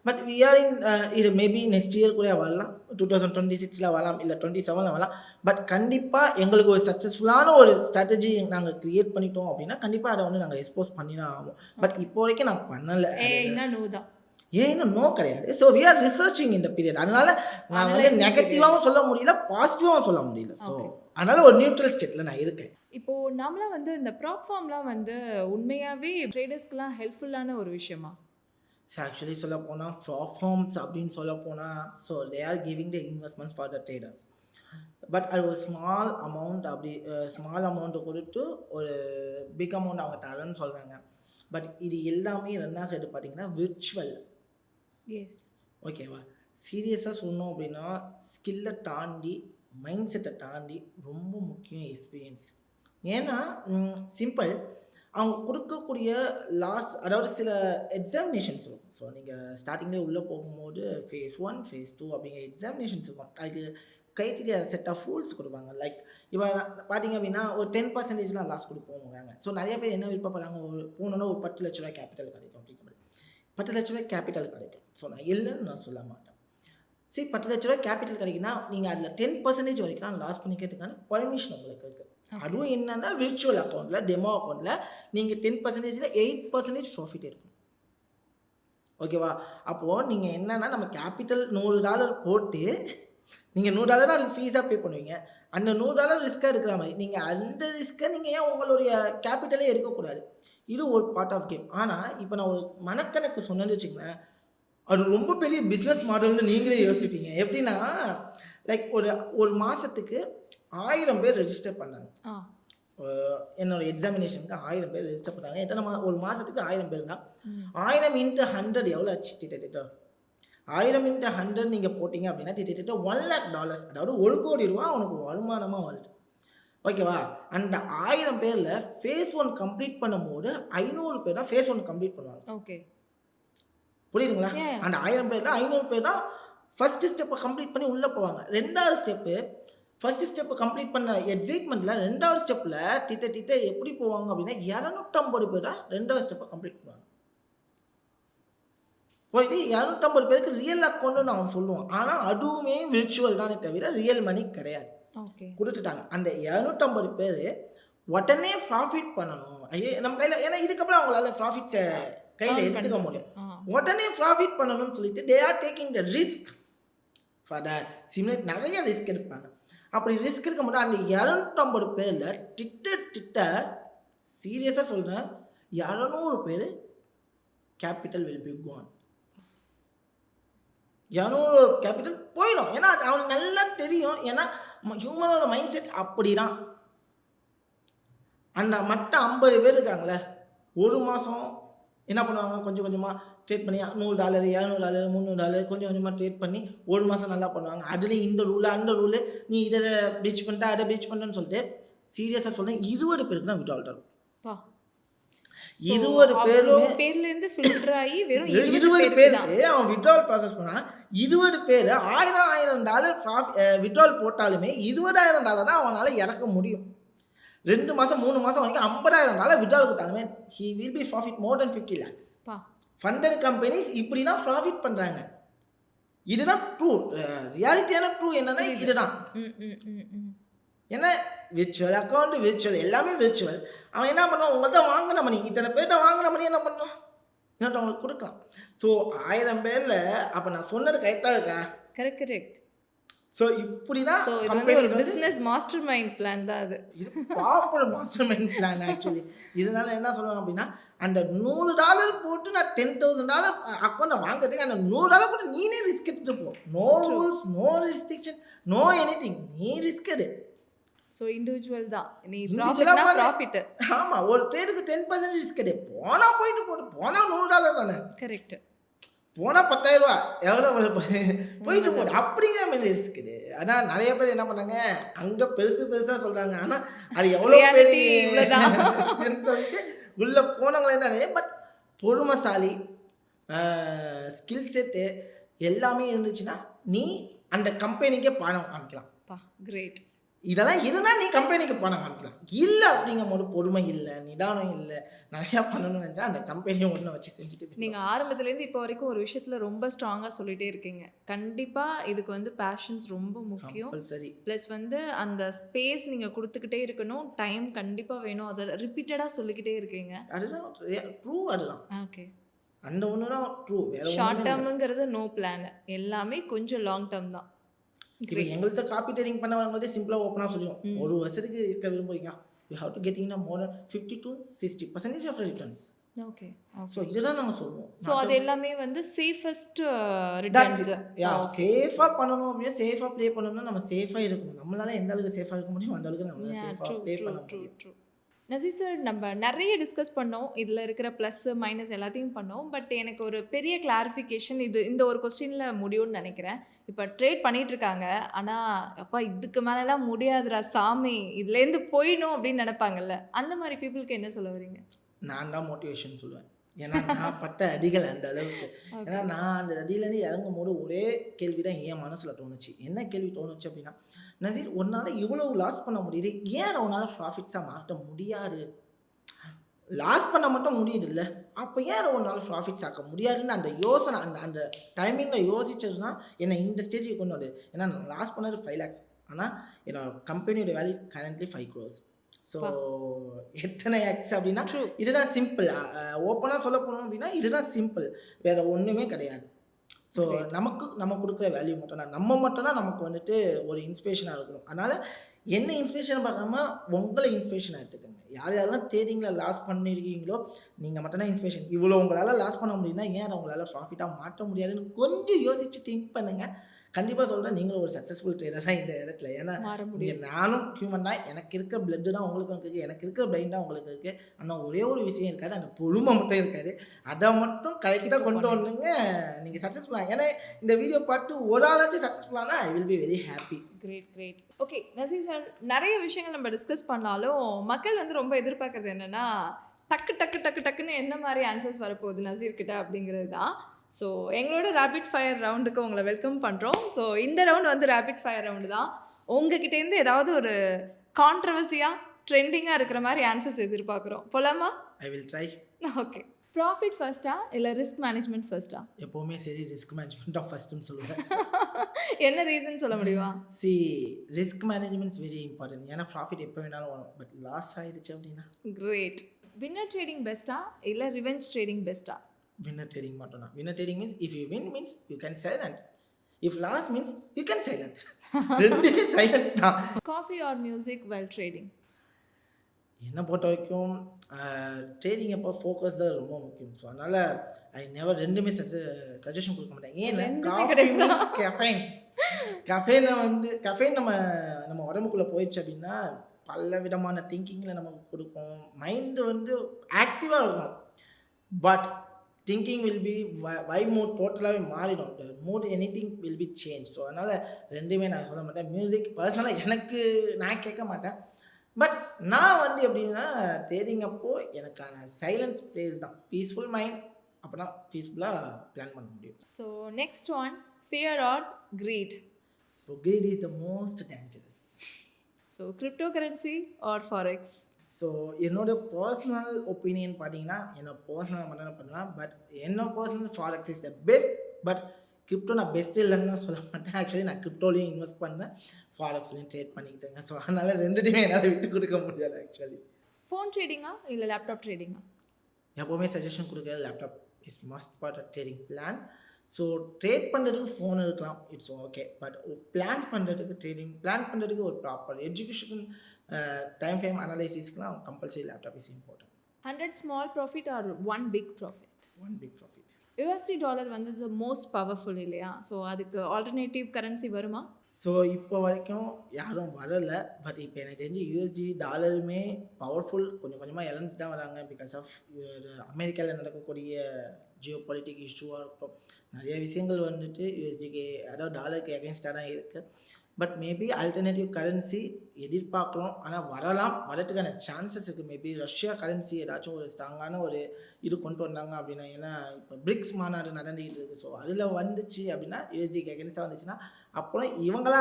பட் வி ஆர் இன் இது மேபி நெக்ஸ்ட் இயர் கூட வரலாம், 2026 வரலாம், இல்லை 27 வரலாம். பட் கண்டிப்பாக எங்களுக்கு ஒரு சக்ஸஸ்ஃபுல்லான ஒரு ஸ்ட்ராட்டஜி நாங்கள் க்ரியேட் பண்ணிட்டோம் அப்படின்னா கண்டிப்பாக அதை வந்து நாங்கள் எக்ஸ்போஸ் பண்ணி தான் ஆகும். பட் இப்போ வரைக்கும் நான் பண்ணலை. ஏன்னா நோ கிடையாது. ஸோ வி ஆர் ரிசர்ச்சிங் இந்த பீரியட். அதனால நான் வந்து நெகட்டிவாகவும் சொல்ல முடியல, பாசிட்டிவாகவும் சொல்ல முடியல. ஸோ அதனால ஒரு நியூட்ரல் ஸ்டேட்டில் நான் இருக்கேன். இப்போது நம்மளாம் வந்து இந்த ப்ளாட்ஃபார்ம்லாம் வந்து உண்மையாகவே ட்ரேடர்ஸ்க்குலாம் ஹெல்ப்ஃபுல்லான ஒரு விஷயமா? ஸோ ஆக்சுவலி சொல்ல போனால் ப்ளாட்ஃபார்ம்ஸ் அப்படின்னு சொல்ல போனால் so they are giving the investments for the traders. But அது ஒரு ஸ்மால் அமௌண்ட்டை கொடுத்து ஒரு பிக் அமௌண்ட் அவங்க தரேன்னு சொல்கிறாங்க. பட் இது எல்லாமே ரன் ஆகிறது பார்த்தீங்கன்னா விர்ச்சுவல். எஸ், ஓகேவா? சீரியஸாக சொன்னோம் அப்படின்னா ஸ்கில்லை தாண்டி மைண்ட் செட்டை தாண்டி ரொம்ப முக்கியம் எக்ஸ்பீரியன்ஸ். ஏன்னா சிம்பிள், அவங்க கொடுக்கக்கூடிய அதாவது சில எக்ஸாமினேஷன்ஸ் இருக்கும். ஸோ நீங்கள் ஸ்டார்டிங்லேயே உள்ளே போகும்போது phase 1 phase 2 அப்படிங்கிற எக்ஸாமினேஷன்ஸ் இருக்கும். அதுக்கு க்ரைட்டீரியா செட் ஆஃப் ரூல்ஸ் கொடுப்பாங்க. லைக் இப்போ பார்த்தீங்க அப்படின்னா ஒரு 10% லாஸ் கொடுப்போங்கிறாங்க. ஸோ நிறைய பேர் என்ன விருப்பப்படுறாங்க, ஒரு போனோன்னா ஒரு 10 லட்ச ரூபாய் கேபிட்டல் கிடைக்கும் அப்படிங்கிறது. 10 லட்ச ரூபாய் கேபிட்டல் கிடைக்கும். ஸோ நான் இல்லைன்னு நான் சொல்ல மாட்டேன். சரி, 10 லட்ச ரூபாய் கேபிட்டல் கிடைக்குன்னா நீங்கள் அதில் 10% வரைக்கும் லாஸ் பண்ணிக்கிறதுக்கான பர்மிஷன் உங்களுக்கு இருக்குது. அதுவும் என்னன்னா விர்ச்சுவல் அக்கௌண்ட்டில், டெமோ அக்கௌண்ட்டில் நீங்கள் 10%ல் 8% ப்ராஃபிட் இருக்கும். ஓகேவா? அப்போது நீங்கள் என்னென்னா நம்ம கேபிட்டல் $100 போட்டு நீங்கள் $100 அதுக்கு ஃபீஸாக பே பண்ணுவீங்க. அந்த $100 ரிஸ்க்காக இருக்கிற மாதிரி நீங்கள் அந்த ரிஸ்க்கை நீங்கள் ஏன் உங்களுடைய கேபிட்டலே எடுக்கக்கூடாது? இது ஒரு பார்ட் ஆஃப் கேம். ஆனால் இப்போ நான் ஒரு மனக்கணக்கு சொன்னேன்னு வச்சுக்கோங்களேன், அது ரொம்ப பெரிய பிஸ்னஸ் மாடல்னு நீங்களே யோசிப்பீங்க. எப்படின்னா லைக் ஒரு மாதத்துக்கு 1000 பேர் ரெஜிஸ்டர் பண்ணாங்க. என்னோட எக்ஸாமினேஷனுக்கு 1000 பேர் ரெஜிஸ்டர் பண்ணாங்க. எத்தனை ஒரு மாதத்துக்கு 1000 பேருங்க. 1000 × 100 எவ்வளோ ஆச்சு? கிட்டத்தட்ட 1000 × 100 நீங்கள் போட்டிங்க அப்படின்னா கிட்டத்தட்ட $1,00,000, அதாவது $1,00,00,000 உனக்கு வருமானமாக வருது. ஓகேவா? அந்த 1000 பேரில் phase 1 கம்ப்ளீட் பண்ணும்போது 500 பேர் தான் phase 1 கம்ப்ளீட் பண்ணுவாங்க. ஓகே, புரியுதுங்களா? அந்த 1000 பேரில் 500 பேர் தான் ஃபஸ்ட்டு ஸ்டெப்பை கம்ப்ளீட் பண்ணி உள்ளே போவாங்க. 2வது ஸ்டெப்பு, ஃபஸ்ட்டு ஸ்டெப்பு கம்ப்ளீட் பண்ண எக்ஸைட்மெண்ட்டில் 2வது ஸ்டெப்பில் திட்ட எப்படி போவாங்க அப்படின்னா 250 பேர் தான் 2வது ஸ்டெப்பை கம்ப்ளீட் பண்ணுவாங்க. போயிட்டு 250 பேருக்கு ரியல் அக்கௌண்ட்டுன்னு அவன் சொல்லுவான். ஆனால் அதுவுமே விர்ச்சுவல் தானே தவிர ரியல் மணி கிடையாது. கொடுத்துட்டாங்க. அந்த 250 பேர் உடனே ப்ராஃபிட் பண்ணணும், ஐயே நம்ம கையில், ஏன்னா இதுக்கப்புறம் அவங்களால ப்ராஃபிட்ஸை கையில் எடுத்துக்க முடியும். உடனே ப்ராஃபிட் பண்ணணும்னு சொல்லிட்டு they are taking the risk for the simulate. நிறைய ரிஸ்க் எடுப்பாங்க. அப்படி ரிஸ்க் இருக்க மாட்டோம். அந்த 250 பேரில் திட்ட சீரியஸாக சொல்கிறேன், 200 பேர் capital will be gone. 200 capital போயிடும். ஏன்னா அவனுக்கு நல்லா தெரியும். ஏன்னா ஹியூமனோட மைண்ட் செட் அப்படி தான். அந்த மற்ற 50 பேர் இருக்காங்களே, ஒரு மாதம் என்ன பண்ணுவாங்க, கொஞ்சம் கொஞ்சமாக ட்ரேட் பண்ணி $100 $200 $300 கொஞ்சம் கொஞ்சமாக ட்ரேட் பண்ணி ஒரு மாதம் நல்லா பண்ணுவாங்க. அதுலேயும் இந்த ரூலு அந்த ரூலு, நீ இதை பீச் பண்ணிட்ட அதை பீச் பண்ணுறேன்னு சொல்லிட்டு சீரியஸாக சொல்ல 20 பேருக்கு தான் விட்ரால் தரும். 20 பேர்ல இருந்து ஃபில்டர் ஆகி வெறும் 20 பேருக்கு அவன் விட்ரால் ப்ராசஸ் பண்ணா 20 பேர் $1000 விட்ரால் போட்டாலுமே $20,000 தான் அவனால இறக்க முடியும். 2 மாதம் 3 மாதம் வரைக்கும் $50,000 விட்ரால் போட்டாலுமே he will be profit more than 50 lakhs. Funded companies இப்படி தான் ப்ராஃபிட் பண்ணுறாங்க. இதுதான் ட்ரூ ரியாலிட்டியான ட்ரூ. என்னன்னா இதுதான். ஏன்னா விர்ச்சுவல் அக்கௌண்ட், விர்ச்சுவல் எல்லாமே விர்ச்சுவல். அவன் என்ன பண்ணுவான், உங்கள்கிட்ட வாங்கின மணி, இத்தனை பேர்கிட்ட வாங்கின மணி என்ன பண்ணுறான், இன்னொருத்தவங்களுக்கு கொடுக்கலாம். ஸோ 1000 பேரில் அப்போ நான் சொன்னது கரெக்டாக இருக்கா? கரெக்ட். ஸோ இப்படி தான் பிஸ்னஸ் மாஸ்டர் மைண்ட் பிளான் தான் அது. இது proper master mind plan actually. இதனால என்ன சொல்லுவாங்க அப்படின்னா, அந்த $100 போட்டு நான் $10,000 அக்கௌண்ட்டை வாங்குறதுக்கு அந்த $100 போட்டு நீனே ரிஸ்க் எடுத்துட்டு போ. No rules, no restriction, no anything. நீ ரிஸ்க் எடு. ஸோ இண்டிவிஜுவல் தான். நீ ப்ராஃபிட்னா ப்ராஃபிட். ஆமாம், ஒரு ட்ரேடுக்கு 10% ரிஸ்க் எடு. போனால் போட்டு போனால் $100 தானே. கரெக்ட். போனால் $10,000 எவ்வளோ போயிட்டு போடு அப்படிங்கிற மாதிரி ரிஸ்க் இது. ஆனால் நிறைய பேர் என்ன பண்ணாங்க, அங்கே பெருசாக சொல்கிறாங்க. ஆனால் அது எவ்வளோ சொல்லிட்டு உள்ளே போனவங்களே என்ன. பட் பொறுமைசாலி, ஸ்கில் செட்டு எல்லாமே இருந்துச்சுன்னா நீ அந்த கம்பெனிக்கே பணம் காமிக்கலாம். கிரேட். இதெல்லாம் இருந்தால் நீ கம்பெனிக்கு பணம் காமிக்கலாம். இல்லை அப்படிங்கும்போது பொறுமை இல்லை, நிதானம் இல்லை, நிறையா பண்ணணும்னு நினச்சா அந்த கம்பெனியை ஒன்று வச்சு செஞ்சுட்டு. நீங்கள் ஆரம்பத்துலேருந்து இப்போ வரைக்கும் ஒரு விஷயத்தில் ரொம்ப ஸ்ட்ராங்காக சொல்லிகிட்டே இருக்கீங்க. கண்டிப்பாக இதுக்கு வந்து பேஷன்ஸ் ரொம்ப முக்கியம். சரி. ப்ளஸ் வந்து அந்த ஸ்பேஸ் நீங்கள் கொடுத்துக்கிட்டே இருக்கணும், டைம் கண்டிப்பாக வேணும். அதை ரிப்பீட்டடாக சொல்லிக்கிட்டே இருக்கீங்க. அதுதான் ட்ரூ. அதுதான் ஓகே. அந்த ஒன்று தான் ட்ரூ. ஷார்ட் டேர்முங்கிறது நோ பிளான், எல்லாமே கொஞ்சம் லாங் டேர்ம் தான். இப்போ எங்கள்கிட்ட காப்பி ட்ரேடிங் பண்ணவங்கள்ட்ட சிம்பிளாக ஓப்பனாக சொல்லுவோம், ஒரு வருஷத்துக்கு இருக்க விரும்புறீங்க, you have to get in more than 50 to 60% of returns. Okay. So இதுதான் நாங்கள் சொல்லுவோம். ஸோ அது எல்லாமே வந்து சேஃபஸ்ட் ரிட்டர்ன்ஸ். சேஃபாக பண்ணணும் அப்படின்னா, சேஃபாக ப்ளே பண்ணணும்னா நம்ம சேஃபாக இருக்கணும். நம்மளால எந்த அளவுக்கு சேஃபாக இருக்க முடியும் அந்த அளவுக்கு நம்ம சேஃபாக ப்ளே பண்ண முடியும். நசீர் சார், நம்ம நிறைய டிஸ்கஸ் பண்ணோம், இதில் இருக்கிற ப்ளஸ் மைனஸ் எல்லாத்தையும் பண்ணோம். பட் எனக்கு ஒரு பெரிய கிளாரிஃபிகேஷன் இந்த ஒரு கொஸ்டினில் முடியும்னு நினைக்கிறேன். இப்போ ட்ரேட் பண்ணிட்டு இருக்காங்க, ஆனால் அப்பா இதுக்கு மேலெலாம் முடியாதுடா சாமி, இதுலேருந்து போயிடும் அப்படின்னு நினைப்பாங்கல்ல, அந்த மாதிரி பீப்புளுக்கு என்ன சொல்ல வரீங்க? நான் தான் மோட்டிவேஷன் சொல்லுவேன். ஏன்னா நான் பட்ட அடிகள் அந்த அளவுக்கு. ஏன்னா நான் அந்த அடியிலேருந்து இறங்கும் போது ஒரே கேள்வி தான் என் மனசில் தோணுச்சு. என்ன கேள்வி தோணுச்சு அப்படின்னா, நசீர் உன்னால் இவ்வளவு லாஸ் பண்ண முடியுது, ஏன் உன்னால் ப்ராஃபிட்ஸாக மாற்ற முடியாது? லாஸ் பண்ண மட்டும் முடியுது இல்லை, அப்போ ஏன் உன்னால் ப்ராஃபிட்ஸ் ஆக்க முடியாதுன்னு அந்த யோசனை அந்த டைமிங்கில் யோசிச்சதுன்னா என்னை இந்த ஸ்டேஜுக்கு கொண்டு வந்து. ஏன்னா நான் லாஸ் பண்ணது 5 lakhs, ஆனால் என்னோட கம்பெனியோட வேல்யூ கரண்ட்லி 5 crores. ஸோ எத்தனை எக்ஸ் அப்படின்னா இதுதான் சிம்பிள். ஓப்பனாக சொல்ல போனோம் அப்படின்னா இதுதான் சிம்பிள், வேறு ஒன்றுமே கிடையாது. ஸோ நம்ம கொடுக்குற வேல்யூ மட்டும்தான், நம்ம மட்டும்தான் நமக்கு வந்துட்டு ஒரு இன்ஸ்பிரேஷனாக இருக்கணும். அதனால் என்ன இன்ஸ்பிரேஷனை பார்க்காம உங்களை இன்ஸ்பிரேஷனாக எடுத்துக்கோங்க. யார் யாரெல்லாம் ட்ரேடிங்கில் லாஸ் பண்ணியிருக்கீங்களோ நீங்கள் மட்டும்தான் இன்ஸ்பிரேஷன். இவ்வளோ உங்களால் லாஸ் பண்ண முடியும்னா ஏன் உங்களால் ப்ராஃபிட்டாக மாற்ற முடியாதுன்னு கொஞ்சம் யோசிச்சு திங்க் பண்ணுங்கள். கண்டிப்பாக சொல்கிறேன், நீங்களும் ஒரு சக்ஸஸ்ஃபுல் ட்ரேடராக இந்த இடத்துல. ஏன்னா நானும் ஹியூமன் தான், எனக்கு இருக்க பிளட்டு தான் உங்களுக்கும் இருக்குது, எனக்கு இருக்க பிரெயின் தான் உங்களுக்கு இருக்குது. ஆனால் ஒரே ஒரு விஷயம் இருக்காது, அந்த பொறுமை மட்டும் இருக்காது. அதை மட்டும் கரெக்டாக கொண்டு வந்துங்க, நீங்கள் சக்ஸஸ்ஃபுல்லாக. ஏன்னா இந்த வீடியோ பார்த்து ஒரு ஆளாச்சும் சக்ஸஸ்ஃபுல்லானா I will be very happy. Great. Okay Naseer sir, நிறைய விஷயங்கள் நம்ம டிஸ்கஸ் பண்ணாலும் மக்கள் வந்து ரொம்ப எதிர்பார்க்குறது என்னென்னா, டக்குன்னு என்ன மாதிரி ஆன்சர்ஸ் வரப்போகுது நசீர்கிட்ட அப்படிங்கிறது தான். ஸோ எங்களோட ரேபிட் ஃபயர் ரவுண்டுக்கு உங்களை வெல்கம் பண்ணுறோம். ஸோ இந்த ரவுண்டு வந்து ரேபிட் ஃபயர் ரவுண்டு தான். உங்ககிட்டேருந்து ஏதாவது ஒரு கான்ட்ரவர்சியாக ட்ரெண்டிங்காக இருக்கிற மாதிரி ஆன்சர்ஸ் எதிர்பார்க்குறோம். போலாமா? I will try. Okay. Profit ஃபர்ஸ்ட்டா இல்லை ரிஸ்க் மேனேஜ்மெண்ட் ஃபர்ஸ்ட்டா? எப்போவுமே சரி ரிஸ்க் மேனேஜ்மெண்ட் தான் ஃபர்ஸ்ட்டுன்னு சொல்லுவேன். என்ன ரீசன் சொல்ல முடியுமா? Risk managements very important. ஏன்னா ப்ராஃபிட் எப்போ வேணாலும் வரும், பட் லாஸ் ஆயிடுச்சு அப்படின்னா. கிரேட். வின்னர் ட்ரேடிங் பெஸ்ட்டா இல்லை ரிவெஞ்ச் ட்ரேடிங் பெஸ்ட்டா? வின்னர் ட்ரேடிங் மட்டும் தான். Winner trading means if you win means you can silent, if loss means you can silent. ரெண்டுமே சைலண்ட் தான். Coffee or music well trading? என்னை பொறுத்த வரைக்கும் ட்ரேடிங் அப்போ ஃபோக்கஸ் தான் ரொம்ப முக்கியம். ஸோ அதனால் ஐ நெவர் ரெண்டுமே சஜஷன் கொடுக்க மாட்டேன். ஏன்னா காஃபி மீன்ஸ் கெஃபைன். கெஃபைன் நம்ம உடம்புக்குள்ளே போயிடுச்சு அப்படின்னா பல விதமான திங்கிங்கில் நமக்கு கொடுக்கும். மைண்டு வந்து ஆக்டிவாக இருக்கும். But thinking will be vibe mood டோட்டலாகவே மாறிடும். Mood any thing will be change. So அதனால் ரெண்டுமே நான் சொல்ல மாட்டேன். மியூசிக் பர்சனலாக எனக்கு நான் கேட்க மாட்டேன். பட் நான் வந்து எப்படின்னா ட்ரேடிங் அப்போது எனக்கான சைலன்ஸ் பிளேஸ் தான். பீஸ்ஃபுல் மைண்ட் அப்போ தான் பீஸ்ஃபுல்லாக பிளான் பண்ண முடியும். So next one, fear or greed? So greed is the most dangerous. So cryptocurrency or forex? So என்னோட பர்சனல் ஒப்பீனியன் பார்த்தீங்கன்னா என்னோட பர்சனல் மட்டும் தான் பண்ணுவேன். பட் என்னோட personal forex is the best. But crypto நான் பெஸ்ட் இல்லைன்னு சொல்ல மாட்டேன். ஆக்சுவலி நான் கிரிப்டோலையும் இன்வெஸ்ட் பண்ணேன், ஃபாரெக்ஸ்லையும் ட்ரேட் பண்ணிக்கிட்டேங்க. ஸோ அதனால் ரெண்டுத்தையுமே என்னால் விட்டு கொடுக்க முடியாது. ஆக்சுவலி ஃபோன் ட்ரேடிங்கா இல்லை லேப்டாப் ட்ரேடிங்கா? எப்போவுமே சஜஷன் கொடுக்குறது laptop is must part of trading plan. So trade பண்ணுறதுக்கு ஃபோன் இருக்கலாம், இட்ஸ் ஓகே. பட் பிளான் பண்ணுறதுக்கு ட்ரேடிங் பிளான் பண்ணுறதுக்கு ஒரு ப்ராப்பர் எஜுகேஷன் டைம் ஃப்ரேம் அனலைசிஸ்க்குலாம் compulsory laptop is important. 100 small profit or 1 big profit? 1 big profit. USD dollar வந்து the most powerful இல்லையா? So அதுக்கு alternative currency வருமா? ஸோ இப்போ வரைக்கும் யாரும் வரலை. பட் இப்போ எனக்கு தெரிஞ்சு யூஎஸ்டி டாலருமே பவர்ஃபுல் கொஞ்சம் கொஞ்சமாக இழந்துட்டு தான் வராங்க. பிகாஸ் ஆஃப் அமெரிக்காவில் நடக்கக்கூடிய ஜியோ பொலிட்டிக் இஷ்யூவாக இருக்கட்டும், நிறைய விஷயங்கள் வந்துட்டு யூஎஸ்டிக்கு அதாவது டாலருக்கு எகென்ஸ்டாக தான் இருக்குது. பட் மேபி ஆல்டர்னேட்டிவ் கரன்சி எதிர்பார்க்குறோம். ஆனால் வரதுக்கான சான்சஸ் இருக்குது. மேபி ரஷ்யா கரன்சி ஏதாச்சும் ஒரு ஸ்ட்ராங்கான ஒரு இது கொண்டு வந்தாங்க அப்படின்னா, ஏன்னா இப்போ பிரிக்ஸ் மாநாடு நடந்துக்கிட்டு இருக்குது. ஸோ அதில் வந்துச்சு அப்படின்னா யூஎஸ்டிக்கு எகென்ஸ்டாக வந்துச்சுன்னா அப்புறம்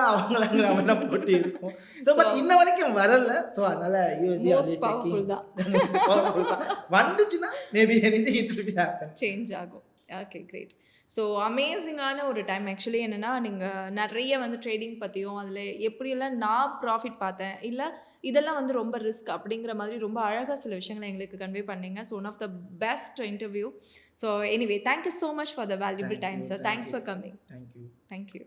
அவங்களாங்கிற மாதிரி தான் போட்டி இருக்கும். ஸோ பட் இன்ன வரைக்கும் வரல. ஸோ அதனால் யூஎஸ்டி பவர்ஃபுல் தான். வந்துச்சுன்னா maybe anything it will be happen, change ஆகும். Okay, great. ஸோ அமேசிங்கான ஒரு டைம். ஆக்சுவலி என்னென்னா நீங்கள் நிறைய வந்து ட்ரேடிங் பற்றியும் அதில் எப்படியெல்லாம் நான் ப்ராஃபிட் பார்த்தேன், இல்லை இதெல்லாம் வந்து ரொம்ப ரிஸ்க் அப்படிங்கிற மாதிரி ரொம்ப அழகாக சில விஷயங்களை எங்களுக்கு கன்வே பண்ணீங்க. So one of the best interview. So anyway thank you so much for the valuable time sir. Thanks for coming. Thank you. Thank you.